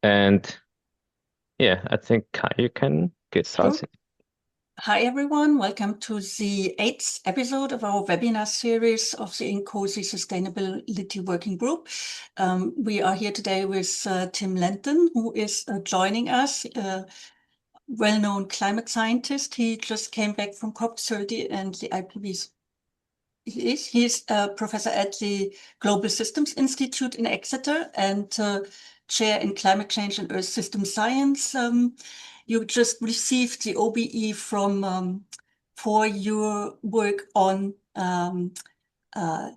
And yeah, I think you can get Sure. started. Hi, everyone. Welcome to the eighth episode of our webinar series of the INCOSI Sustainability Working Group. We are here today with Tim Lenton, who is joining us, a well-known climate scientist. He just came back from COP30 and the IPTiP. He's a professor at the Global Systems Institute in Exeter and chair in climate change and earth system science. You just received the OBE for your work on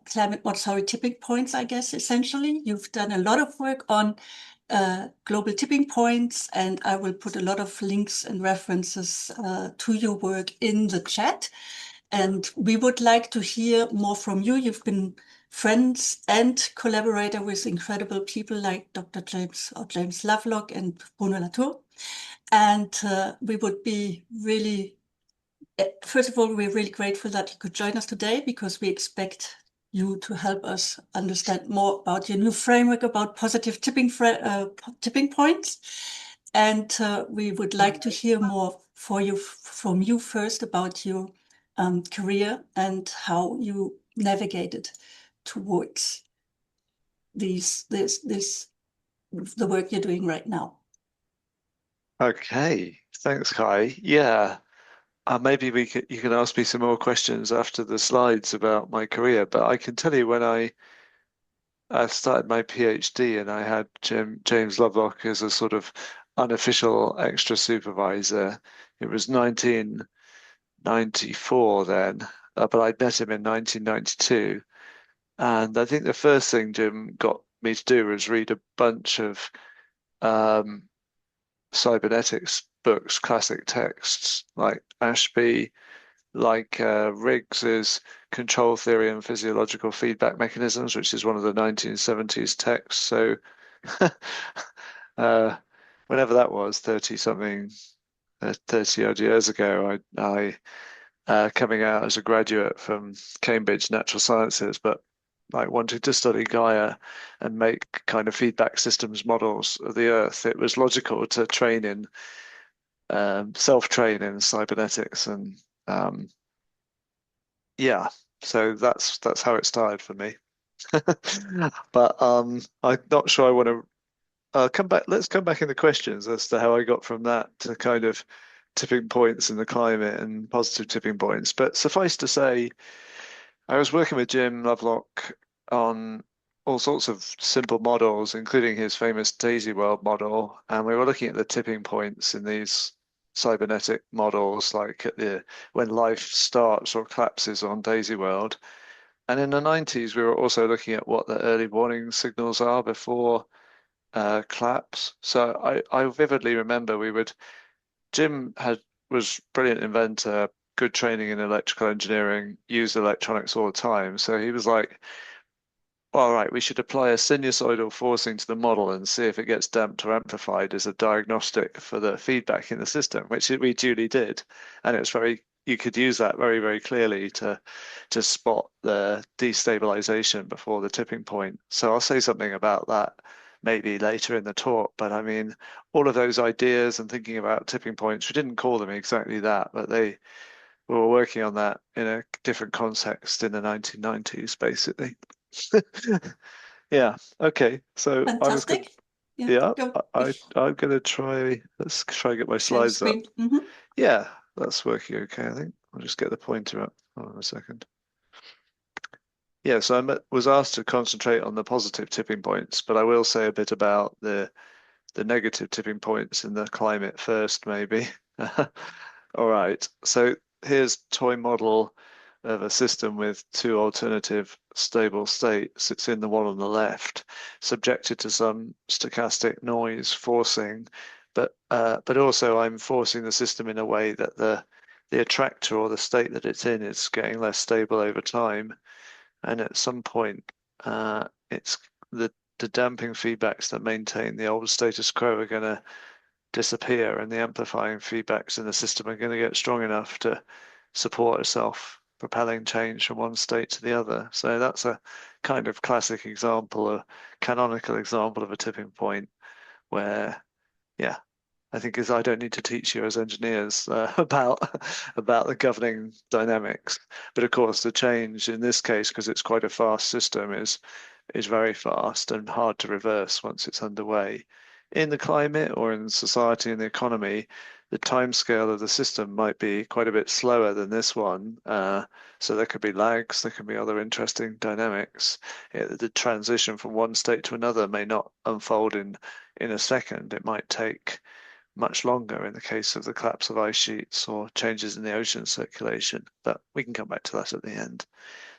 climate mortality tipping points, I guess, essentially. You've done a lot of work on global tipping points, and I will put a lot of links and references to your work in the chat. And we would like to hear more from you. You've been friends and collaborator with incredible people like Dr. James Lovelock and Bruno Latour. And we would be really, first of all, we're really grateful that you could join us today because we expect you to help us understand more about your new framework about positive tipping points. And we would like to hear more from you first about your career and how you navigated towards the work you're doing right now. Okay, thanks, Kai. Yeah, maybe you can ask me some more questions after the slides about my career, but I can tell you when I started my PhD and I had James Lovelock as a sort of unofficial extra supervisor. It was 1994 then, but I met him in 1992. And I think the first thing Jim got me to do was read a bunch of um, cybernetics books, classic texts like Ashby, like Riggs's Control Theory and Physiological Feedback Mechanisms, which is one of the 1970s texts. So uh, whenever that was, 30 something, 30 odd years ago, I coming out as a graduate from Cambridge Natural Sciences, but like wanted to study Gaia and make kind of feedback systems models of the Earth, it was logical to train in self-train in cybernetics, and yeah, so that's how it started for me. But I'm not sure I want to come back. Let's come back in the questions as to how I got from that to kind of tipping points in the climate and positive tipping points. But suffice to say, I was working with Jim Lovelock on all sorts of simple models, including his famous Daisy World model, and we were looking at the tipping points in these cybernetic models, like at the when life starts or collapses on Daisy World. And in the 90s, we were also looking at what the early warning signals are before collapse. So I vividly remember Jim was brilliant inventor, good training in electrical engineering, used electronics all the time. So he was like, all right, we should apply a sinusoidal forcing to the model and see if it gets damped or amplified as a diagnostic for the feedback in the system, which we duly did. And you could use that very, very clearly to spot the destabilization before the tipping point. So I'll say something about that maybe later in the talk. But I mean, all of those ideas and thinking about tipping points, we didn't call them exactly that, but we were working on that in a different context in the 1990s, basically. Yeah. Okay. So I was good. Fantastic. Yeah, Yeah. go. I'm gonna try. Let's try and get my Share the slides up. screen. Mhm. Yeah, that's working okay. I think I'll just get the pointer up. Hold on a second. Yeah. So was asked to concentrate on the positive tipping points, but I will say a bit about the negative tipping points in the climate first, maybe. All right. So here's toy model of a system with two alternative stable states. It's in the one on the left, subjected to some stochastic noise forcing, but also I'm forcing the system in a way that the attractor or the state that it's in is getting less stable over time. And at some point, it's the damping feedbacks that maintain the old status quo are going to disappear, and the amplifying feedbacks in the system are going to get strong enough to support a self-propelling change from one state to the other. So that's a kind of classic example, a canonical example of a tipping point. where, yeah, I think is I don't need to teach you as engineers about the governing dynamics. But of course, the change in this case, because it's quite a fast system, is very fast and hard to reverse once it's underway. In the climate or in society and the economy, the timescale of the system might be quite a bit slower than this one. So there could be lags, there can be other interesting dynamics. The transition from one state to another may not unfold in a second. It might take much longer in the case of the collapse of ice sheets or changes in the ocean circulation. But we can come back to that at the end.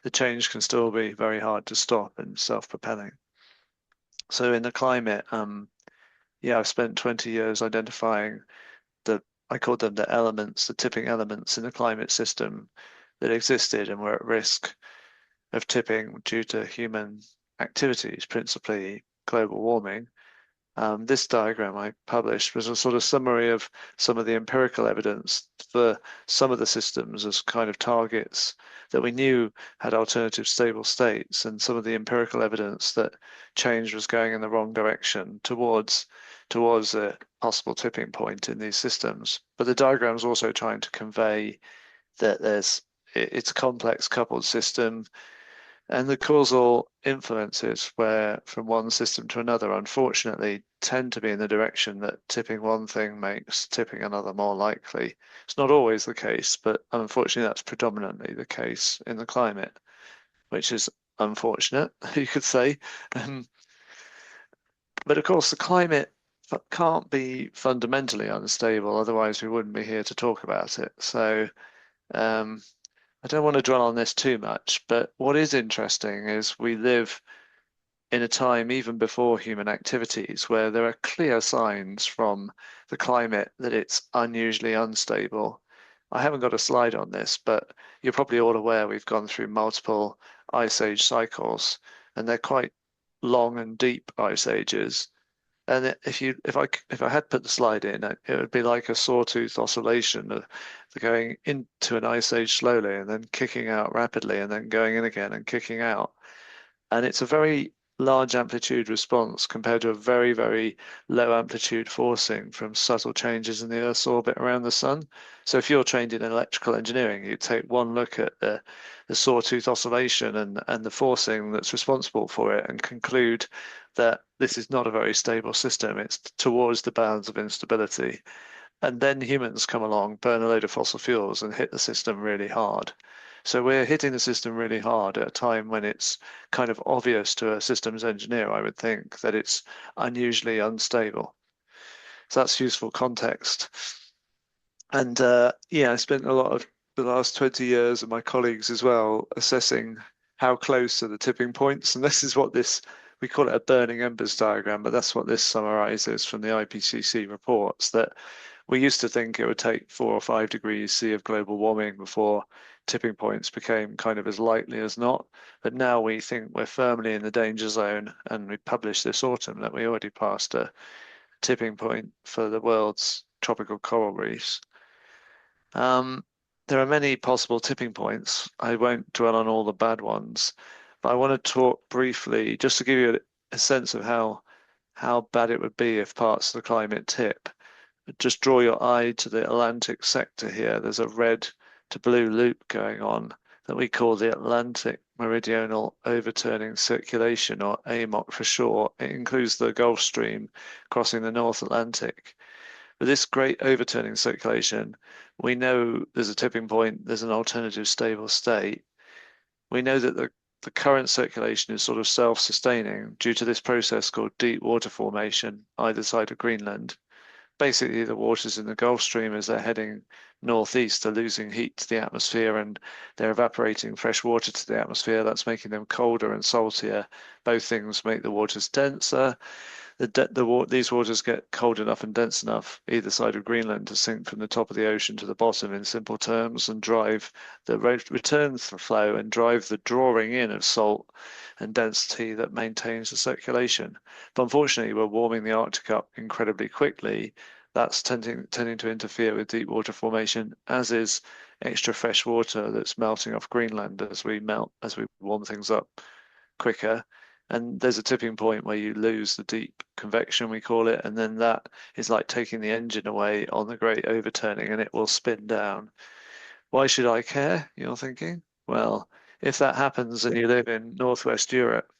The change can still be very hard to stop and self-propelling. So in the climate, yeah, I've spent 20 years identifying I called them the elements, the tipping elements in the climate system that existed and were at risk of tipping due to human activities, principally global warming. This diagram I published was a sort of summary of some of the empirical evidence for some of the systems as kind of targets that we knew had alternative stable states, and some of the empirical evidence that change was going in the wrong direction towards a possible tipping point in these systems. But the diagram is also trying to convey that it's a complex coupled system, and the causal influences where from one system to another, unfortunately, tend to be in the direction that tipping one thing makes tipping another more likely. It's not always the case, but unfortunately, that's predominantly the case in the climate, which is unfortunate, you could say. But of course, the climate can't be fundamentally unstable, otherwise we wouldn't be here to talk about it. So I don't want to dwell on this too much, but what is interesting is we live in a time even before human activities where there are clear signs from the climate that it's unusually unstable. I haven't got a slide on this, but you're probably all aware we've gone through multiple ice age cycles, and they're quite long and deep ice ages. And if I had put the slide in, it would be like a sawtooth oscillation of going into an ice age slowly and then kicking out rapidly and then going in again and kicking out. And it's a very large amplitude response compared to a very, very low amplitude forcing from subtle changes in the Earth's orbit around the sun. So if you're trained in electrical engineering, you take one look at the sawtooth oscillation and the forcing that's responsible for it and conclude that this is not a very stable system. It's towards the bounds of instability. And then humans come along, burn a load of fossil fuels and hit the system really hard. So we're hitting the system really hard at a time when it's kind of obvious to a systems engineer, I would think, that it's unusually unstable. So that's useful context. And yeah, I spent a lot of the last 20 years, and my colleagues as well, assessing how close are the tipping points. And this is what we call it a burning embers diagram, but that's what this summarizes from the IPCC reports, that we used to think it would take 4 or 5 degrees C of global warming before tipping points became kind of as likely as not. But now we think we're firmly in the danger zone, and we published this autumn that we already passed a tipping point for the world's tropical coral reefs. There are many possible tipping points. I won't dwell on all the bad ones, but I want to talk briefly just to give you a sense of how bad it would be if parts of the climate tip. Just draw your eye to the Atlantic sector here. There's a red to blue loop going on that we call the Atlantic Meridional Overturning Circulation, or AMOC for short. It includes the Gulf Stream crossing the North Atlantic. With this great overturning circulation, we know there's a tipping point, there's an alternative stable state. We know that the current circulation is sort of self-sustaining due to this process called deep water formation either side of Greenland. Basically, the waters in the Gulf Stream, as they're heading northeast, are losing heat to the atmosphere and they're evaporating fresh water to the atmosphere. That's making them colder and saltier. Both things make the waters denser. These waters get cold enough and dense enough either side of Greenland to sink from the top of the ocean to the bottom in simple terms and drive the return flow and drive the drawing in of salt and density that maintains the circulation. But unfortunately, we're warming the Arctic up incredibly quickly. That's tending to interfere with deep water formation, as is extra fresh water that's melting off Greenland as we warm things up quicker. And there's a tipping point where you lose the deep convection, we call it, and then that is like taking the engine away on the great overturning, and it will spin down. Why should I care? You're thinking? Well, if that happens and you live in Northwest Europe,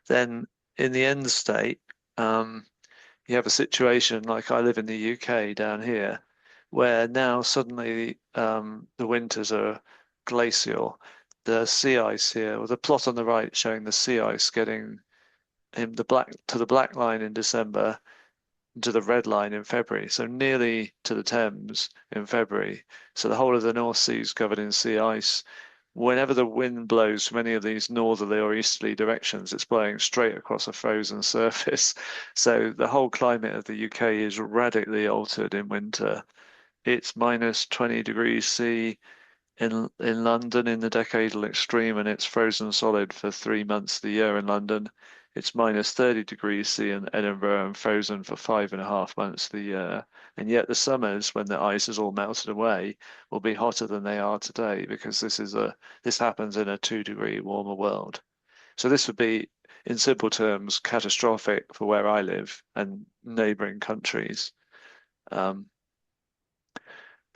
then in the end state, you have a situation like I live in the UK down here, where now suddenly the winters are glacial. The sea ice here, or the plot on the right showing the sea ice getting in the black line in December, to the red line in February, so nearly to the Thames in February. So the whole of the North Sea is covered in sea ice. Whenever the wind blows from any of these northerly or easterly directions, it's blowing straight across a frozen surface. So the whole climate of the UK is radically altered in winter. It's minus 20 degrees C in London in the decadal extreme, and it's frozen solid for 3 months of the year in London. It's minus 30 degrees C in Edinburgh and frozen for 5.5 months of the year. And yet the summers, when the ice is all melted away, will be hotter than they are today, because this happens in a 2-degree warmer world. So this would be, in simple terms, catastrophic for where I live and neighbouring countries. But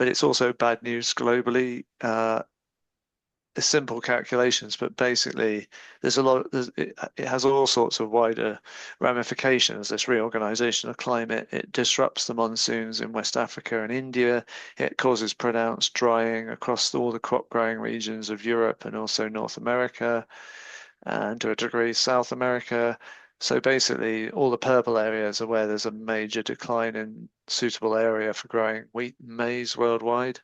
it's also bad news globally. Simple calculations, but basically it has all sorts of wider ramifications. This reorganization of climate, it disrupts the monsoons in West Africa and India. It causes pronounced drying across all the crop growing regions of Europe and also North America, and to a degree South America. So basically all the purple areas are where there's a major decline in suitable area for growing wheat and maize worldwide.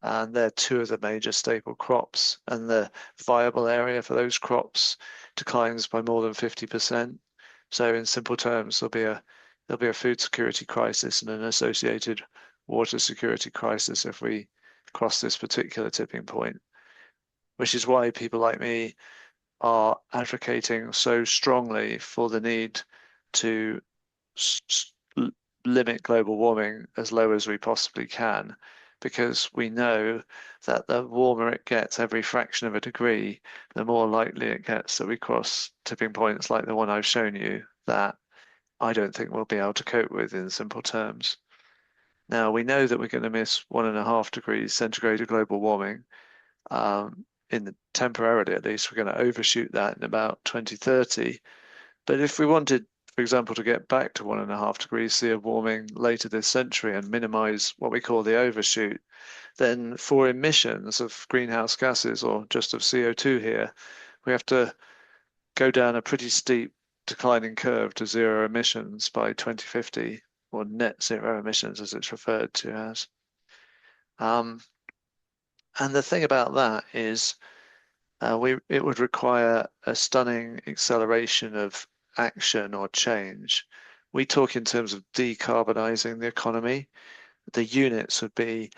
And they're two of the major staple crops, and the viable area for those crops declines by more than 50%. So in simple terms, there'll be a food security crisis and an associated water security crisis if we cross this particular tipping point, which is why people like me are advocating so strongly for the need to limit global warming as low as we possibly can, because we know that the warmer it gets every fraction of a degree, the more likely it gets that we cross tipping points like the one I've shown you that I don't think we'll be able to cope with in simple terms. Now, we know that we're going to miss 1.5 degrees centigrade of global warming. Temporarily, at least, we're going to overshoot that in about 2030. But if we wanted, for example, to get back to 1.5 degrees C of warming later this century and minimize what we call the overshoot, then for emissions of greenhouse gases, or just of CO2 here, we have to go down a pretty steep declining curve to zero emissions by 2050, or net zero emissions as it's referred to as. And the thing about that is it would require a stunning acceleration of action or change. We talk in terms of decarbonising the economy. The units would be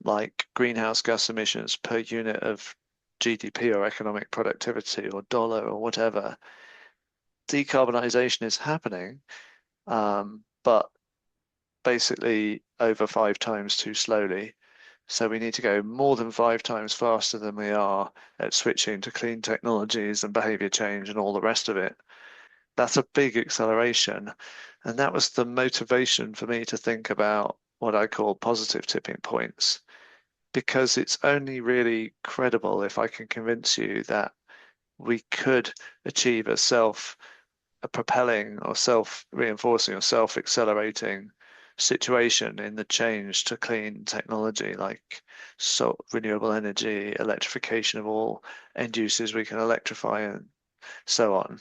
like greenhouse gas emissions per unit of GDP or economic productivity or dollar or whatever. Decarbonisation is happening, but basically over 5 times too slowly. So we need to go more than 5 times faster than we are at switching to clean technologies and behavior change and all the rest of it. That's a big acceleration. And that was the motivation for me to think about what I call positive tipping points, because it's only really credible if I can convince you that we could achieve a propelling or self-reinforcing or self-accelerating situation in the change to clean technology, like renewable energy, electrification of all end uses we can electrify, and so on.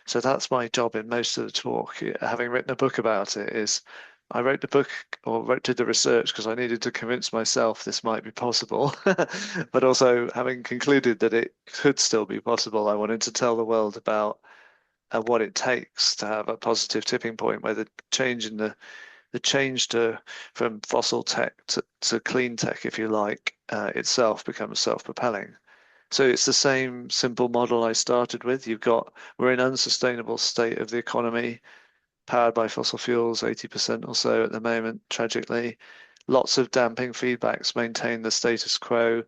So that's my job in most of the talk. Having written a book about it, is I wrote the book, or did the research, because I needed to convince myself this might be possible. But also, having concluded that it could still be possible, I wanted to tell the world about what it takes to have a positive tipping point where the change from fossil tech to clean tech, if you like, itself becomes self-propelling. So it's the same simple model I started with. We're in an unsustainable state of the economy, powered by fossil fuels, 80% or so at the moment, tragically. Lots of damping feedbacks maintain the status quo.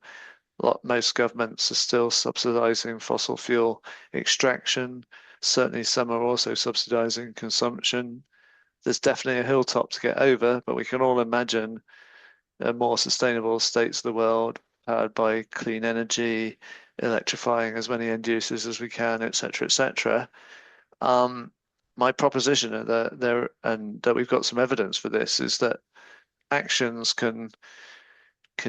Most governments are still subsidizing fossil fuel extraction. Certainly some are also subsidizing consumption. There's definitely a hilltop to get over, but we can all imagine more sustainable states of the world powered by clean energy, electrifying as many end users as we can, etc., etc. My proposition and that we've got some evidence for this is that actions can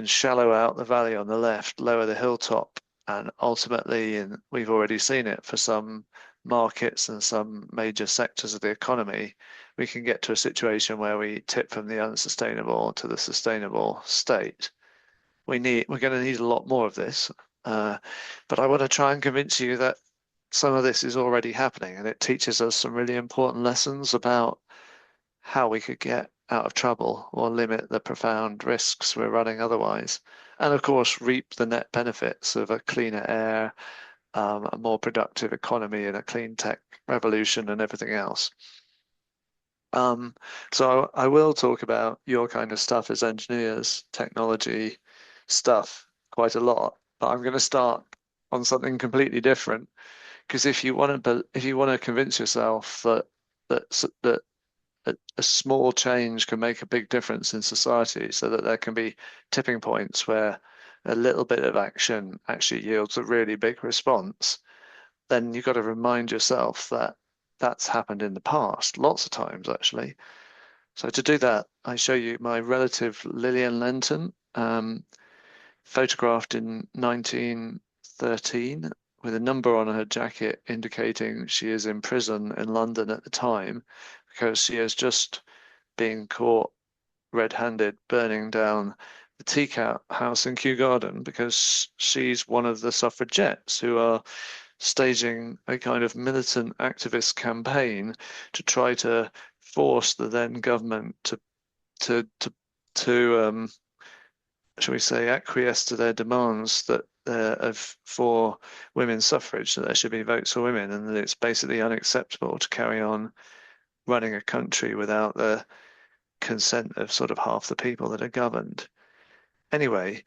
shallow out the valley on the left, lower the hilltop, and ultimately, and we've already seen it for some markets and some major sectors of the economy, we can get to a situation where we tip from the unsustainable to the sustainable state. We're going to need a lot more of this, but I want to try and convince you that some of this is already happening, and it teaches us some really important lessons about how we could get out of trouble or limit the profound risks we're running otherwise. And of course, reap the net benefits of a cleaner air, a more productive economy, and a clean tech revolution and everything else. So I will talk about your kind of stuff as engineers, technology stuff quite a lot, but I'm going to start on something completely different, because if you want to convince yourself that a small change can make a big difference in society, so that there can be tipping points where a little bit of action actually yields a really big response, then you've got to remind yourself that that's happened in the past, lots of times actually. So to do that, I show you my relative Lillian Lenton, photographed in 1913 with a number on her jacket indicating she is in prison in London at the time, because she has just been caught red-handed burning down the tea house in Kew Garden, because she's one of the suffragettes who are staging a kind of militant activist campaign to try to force the then government to shall we say, acquiesce to their demands that for women's suffrage, that there should be votes for women, and that it's basically unacceptable to carry on running a country without the consent of sort of half the people that are governed. Anyway,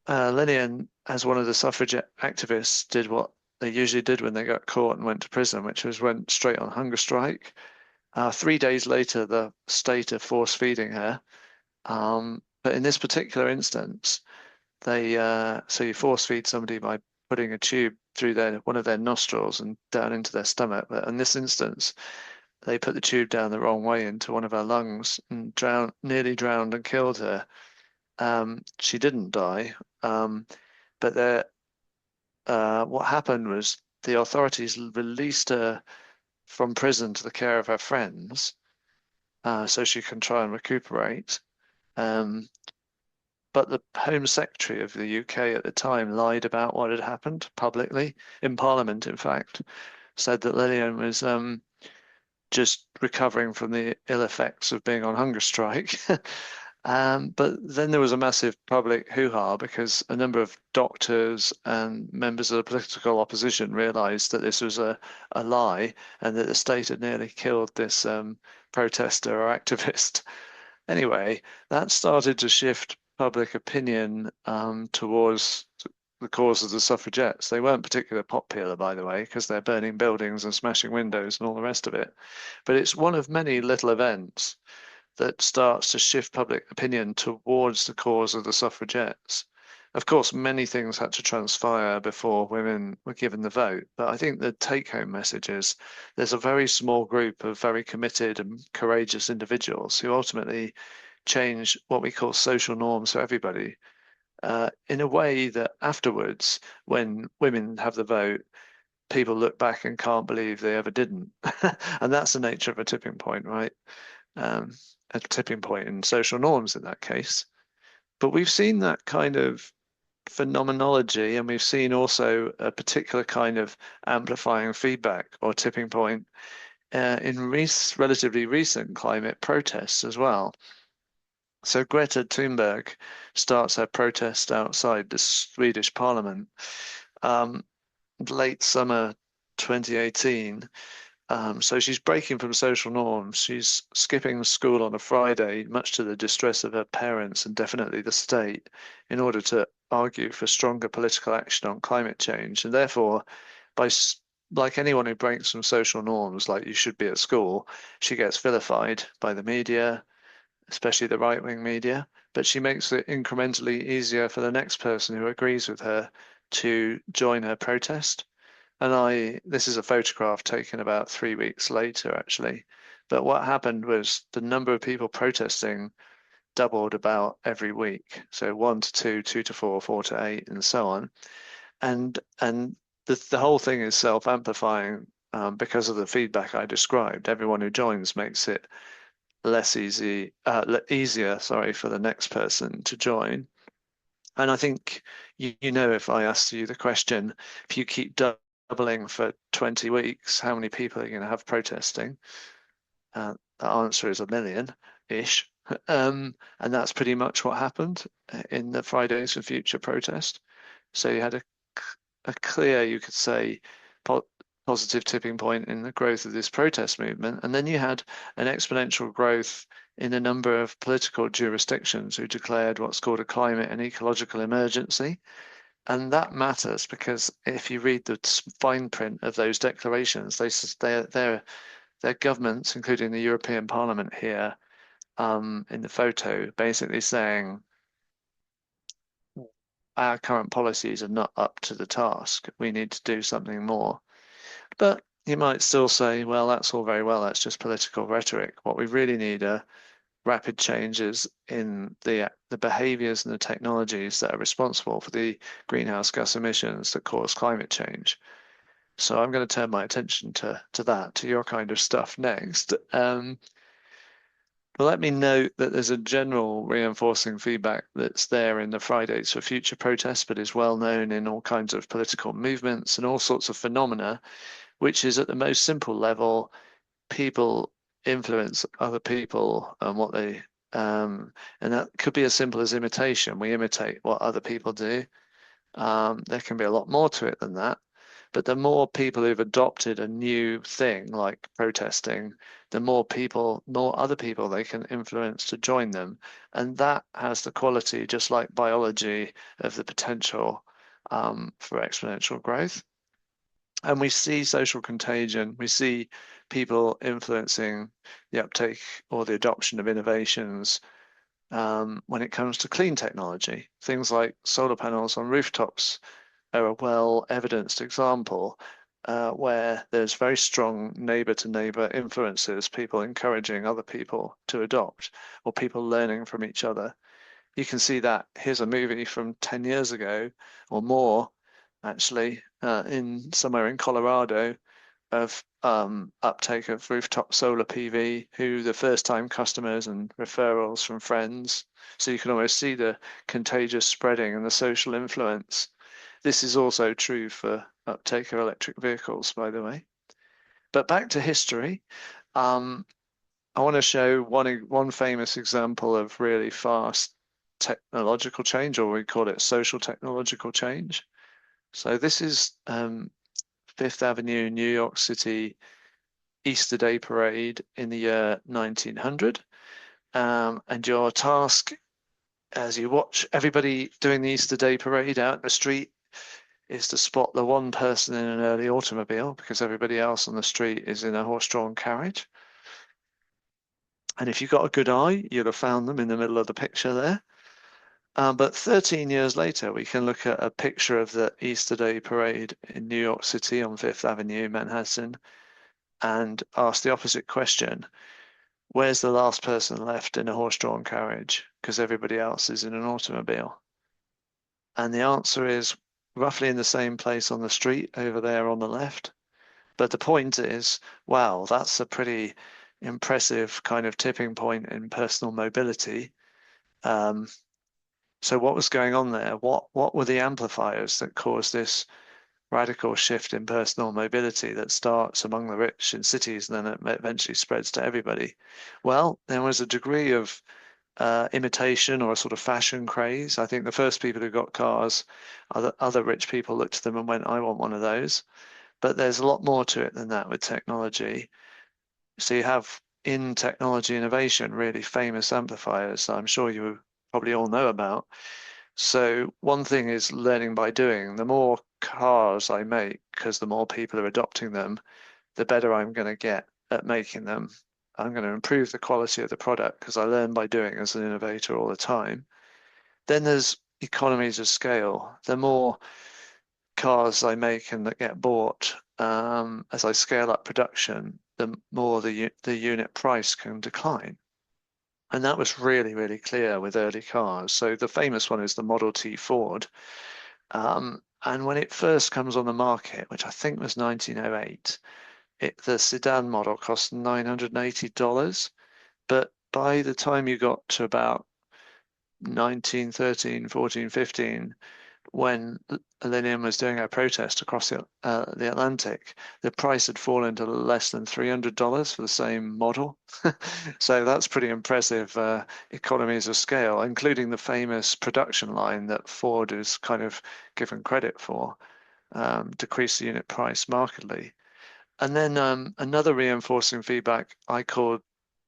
Lillian, as one of the suffragette activists, did what they usually did when they got caught and went to prison, which was went straight on hunger strike. 3 days later, the state are force feeding her. But in this particular instance, so you force feed somebody by putting a tube through one of their nostrils and down into their stomach. But in this instance, they put the tube down the wrong way into one of her lungs and nearly drowned and killed her. She didn't die, but what happened was the authorities released her from prison to the care of her friends, so she can try and recuperate. But the Home Secretary of the UK at the time lied about what had happened publicly, in Parliament, in fact, said that Lillian was just recovering from the ill effects of being on hunger strike. But then there was a massive public hoo-ha, because a number of doctors and members of the political opposition realised that this was a lie, and that the state had nearly killed this protester or activist. Anyway, that started to shift public opinion towards the cause of the suffragettes. They weren't particularly popular, by the way, because they're burning buildings and smashing windows and all the rest of it. But it's one of many little events that starts to shift public opinion towards the cause of the suffragettes. Of course, many things had to transpire before women were given the vote, but I think the take-home message is there's a very small group of very committed and courageous individuals who ultimately change what we call social norms for everybody, in a way that afterwards, when women have the vote, people look back and can't believe they ever didn't. And that's the nature of a tipping point, right? A tipping point in social norms in that case. But we've seen that kind of phenomenology, and we've seen also a particular kind of amplifying feedback or tipping point in relatively recent climate protests as well. So Greta Thunberg starts her protest outside the Swedish Parliament late summer 2018. So she's breaking from social norms. She's skipping school on a Friday, much to the distress of her parents and definitely the state, in order to argue for stronger political action on climate change. And therefore, by like anyone who breaks some social norms, like you should be at school, she gets vilified by the media, especially the right-wing media, but she makes it incrementally easier for the next person who agrees with her to join her protest. And this is a photograph taken about 3 weeks later, actually. But what happened was the number of people protesting doubled about every week. So 1 to 2, 2 to 4, 4 to 8, and so on. And the whole thing is self-amplifying because of the feedback I described. Everyone who joins makes it easier, sorry, for the next person to join. And I think, you know, if I asked you the question, if you keep doubling for 20 weeks, how many people are you going to have protesting? The answer is 1 million-ish. And that's pretty much what happened in the Fridays for Future protest. So you had a clear, you could say, positive tipping point in the growth of this protest movement. And then you had an exponential growth in a number of political jurisdictions who declared what's called a climate and ecological emergency. And that matters because if you read the fine print of those declarations, they're governments, including the European Parliament here, in the photo, basically saying our current policies are not up to the task. We need to do something more. But you might still say, well, that's all very well. That's just political rhetoric. What we really need are rapid changes in the behaviours and the technologies that are responsible for the greenhouse gas emissions that cause climate change. So I'm going to turn my attention to that, to your kind of stuff next. But let me note that there's a general reinforcing feedback that's there in the Fridays for Future protests, but is well known in all kinds of political movements and all sorts of phenomena, which is at the most simple level, people influence other people and what they, and that could be as simple as imitation. We imitate what other people do. There can be a lot more to it than that. But the more people who've adopted a new thing like protesting, the more other people they can influence to join them. And that has the quality, just like biology, of the potential for exponential growth. And we see social contagion. We see people influencing the uptake or the adoption of innovations when it comes to clean technology. Things like solar panels on rooftops are a well-evidenced example where there's very strong neighbor-to-neighbor influences, people encouraging other people to adopt, or people learning from each other. You can see that. Here's a movie from 10 years ago or more, actually, in somewhere in Colorado, of uptake of rooftop solar PV, who the first-time customers and referrals from friends. So you can almost see the contagious spreading and the social influence. This is also true for uptake of electric vehicles, by the way. But back to history, I want to show one famous example of really fast technological change, or we call it social technological change. So this is Fifth Avenue, New York City, Easter Day parade in the year 1900. And your task, as you watch everybody doing the Easter Day parade out in the street, is to spot the one person in an early automobile because everybody else on the street is in a horse-drawn carriage. And if you've got a good eye, you'll have found them in the middle of the picture there. But 13 years later, we can look at a picture of the Easter Day parade in New York City on Fifth Avenue, Manhattan, and ask the opposite question. Where's the last person left in a horse-drawn carriage? Because everybody else is in an automobile. And the answer is roughly in the same place on the street over there on the left. But the point is, wow, that's a pretty impressive kind of tipping point in personal mobility. So what was going on there? What were the amplifiers that caused this radical shift in personal mobility that starts among the rich in cities and then it eventually spreads to everybody? Well, there was a degree of imitation or a sort of fashion craze. I think the first people who got cars, other rich people looked at them and went, I want one of those. But there's a lot more to it than that with technology. So you have in technology innovation really famous amplifiers that I'm sure you probably all know about. So one thing is learning by doing. The more cars I make, because the more people are adopting them, the better I'm going to get at making them. I'm going to improve the quality of the product because I learn by doing as an innovator all the time. Then there's economies of scale. The more cars I make and that get bought, as I scale up production, the more the unit price can decline. And that was really, really clear with early cars. So the famous one is the Model T Ford. And when it first comes on the market, which I think was 1908, the sedan model cost $980. But by the time you got to about 1913, 14, 15, when Linium was doing a protest across the Atlantic, the price had fallen to less than $300 for the same model. So that's pretty impressive economies of scale, including the famous production line that Ford is kind of given credit for, decreased the unit price markedly. And then another reinforcing feedback I call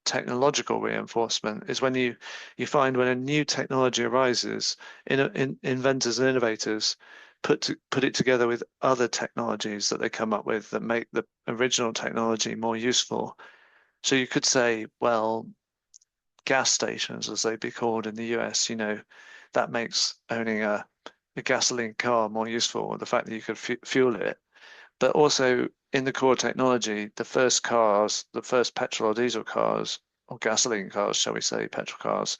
technological reinforcement is when you find when a new technology arises, inventors and innovators put it together with other technologies that they come up with that make the original technology more useful. So you could say, well, gas stations, as they'd be called in the US, that makes owning a gasoline car more useful, the fact that you could fuel it. But also in the core technology, the first petrol or diesel cars, or gasoline cars, shall we say, petrol cars,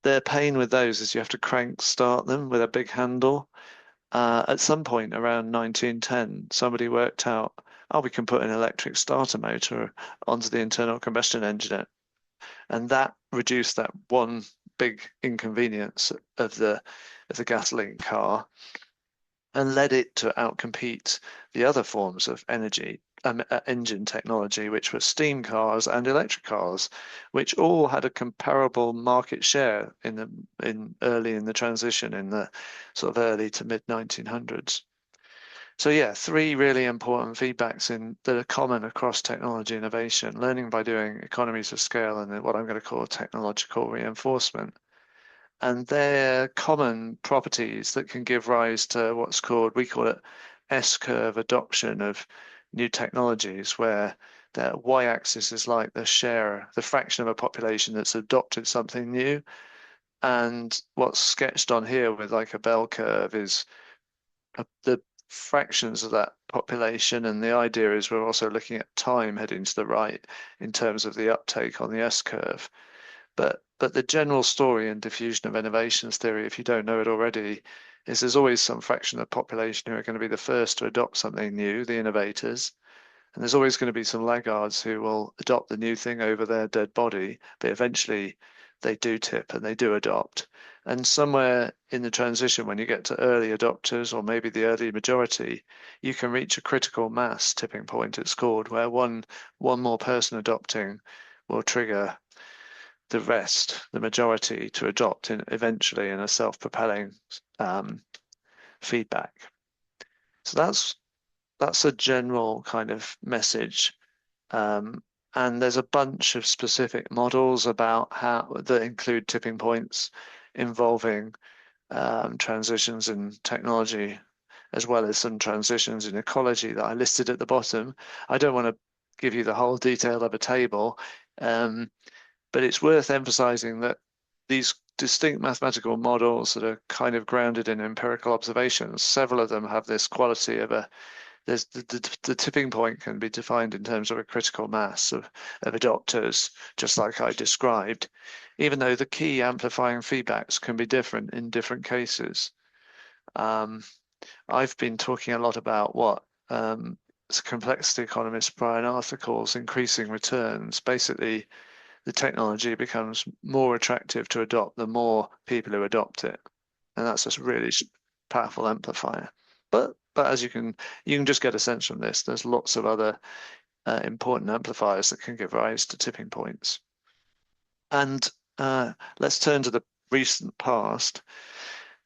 their pain with those is you have to crank start them with a big handle. At some point around 1910, somebody worked out, oh, we can put an electric starter motor onto the internal combustion engine. And that reduced that one big inconvenience of the gasoline car, and led it to outcompete the other forms of engine technology, which were steam cars and electric cars, which all had a comparable market share early in the transition in the sort of early to mid 1900s. So yeah, three really important feedbacks that are common across technology innovation: learning by doing, economies of scale, and then what I'm going to call technological reinforcement. And they're common properties that can give rise to we call it S-curve adoption of new technologies, where the y-axis is like the fraction of a population that's adopted something new. And what's sketched on here with like a bell curve is the fractions of that population. And the idea is we're also looking at time heading to the right in terms of the uptake on the S-curve. But the general story in diffusion of innovations theory, if you don't know it already, is there's always some fraction of the population who are going to be the first to adopt something new, the innovators. And there's always going to be some laggards who will adopt the new thing over their dead body, but eventually they do tip and they do adopt. And somewhere in the transition, when you get to early adopters or maybe the early majority, you can reach a critical mass tipping point, it's called, where one more person adopting will trigger the rest, the majority, to adopt eventually in a self-propelling feedback. So that's a general kind of message. And there's a bunch of specific models about that include tipping points involving transitions in technology, as well as some transitions in ecology that I listed at the bottom. I don't want to give you the whole detail of a table, but it's worth emphasizing that these distinct mathematical models that are kind of grounded in empirical observations, several of them have this quality of the tipping point can be defined in terms of a critical mass of adopters, just like I described, even though the key amplifying feedbacks can be different in different cases. I've been talking a lot about what complexity economist Brian Arthur calls increasing returns. Basically, the technology becomes more attractive to adopt the more people who adopt it. And that's just really powerful amplifier. But as you can just get a sense from this, there's lots of other important amplifiers that can give rise to tipping points. And let's turn to the recent past.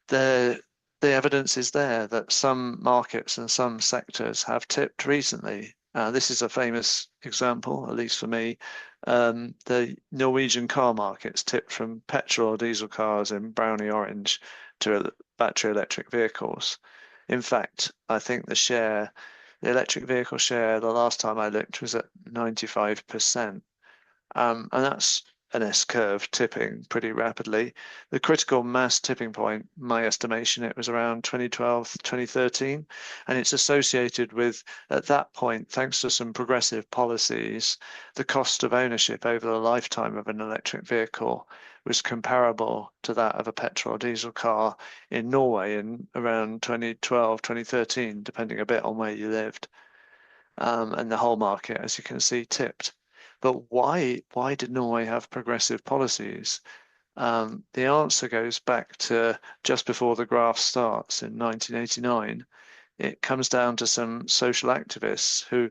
The evidence is there that some markets and some sectors have tipped recently. This is a famous example, at least for me. The Norwegian car markets tipped from petrol or diesel cars in browny orange to battery electric vehicles. In fact, I think the electric vehicle share, the last time I looked, was at 95%. And that's an S-curve tipping pretty rapidly. The critical mass tipping point, my estimation, it was around 2012, 2013, and it's associated with, at that point, thanks to some progressive policies, the cost of ownership over the lifetime of an electric vehicle was comparable to that of a petrol or diesel car in Norway in around 2012, 2013, depending a bit on where you lived. And the whole market, as you can see, tipped. But why did Norway have progressive policies? The answer goes back to just before the graph starts in 1989. It comes down to some social activists who,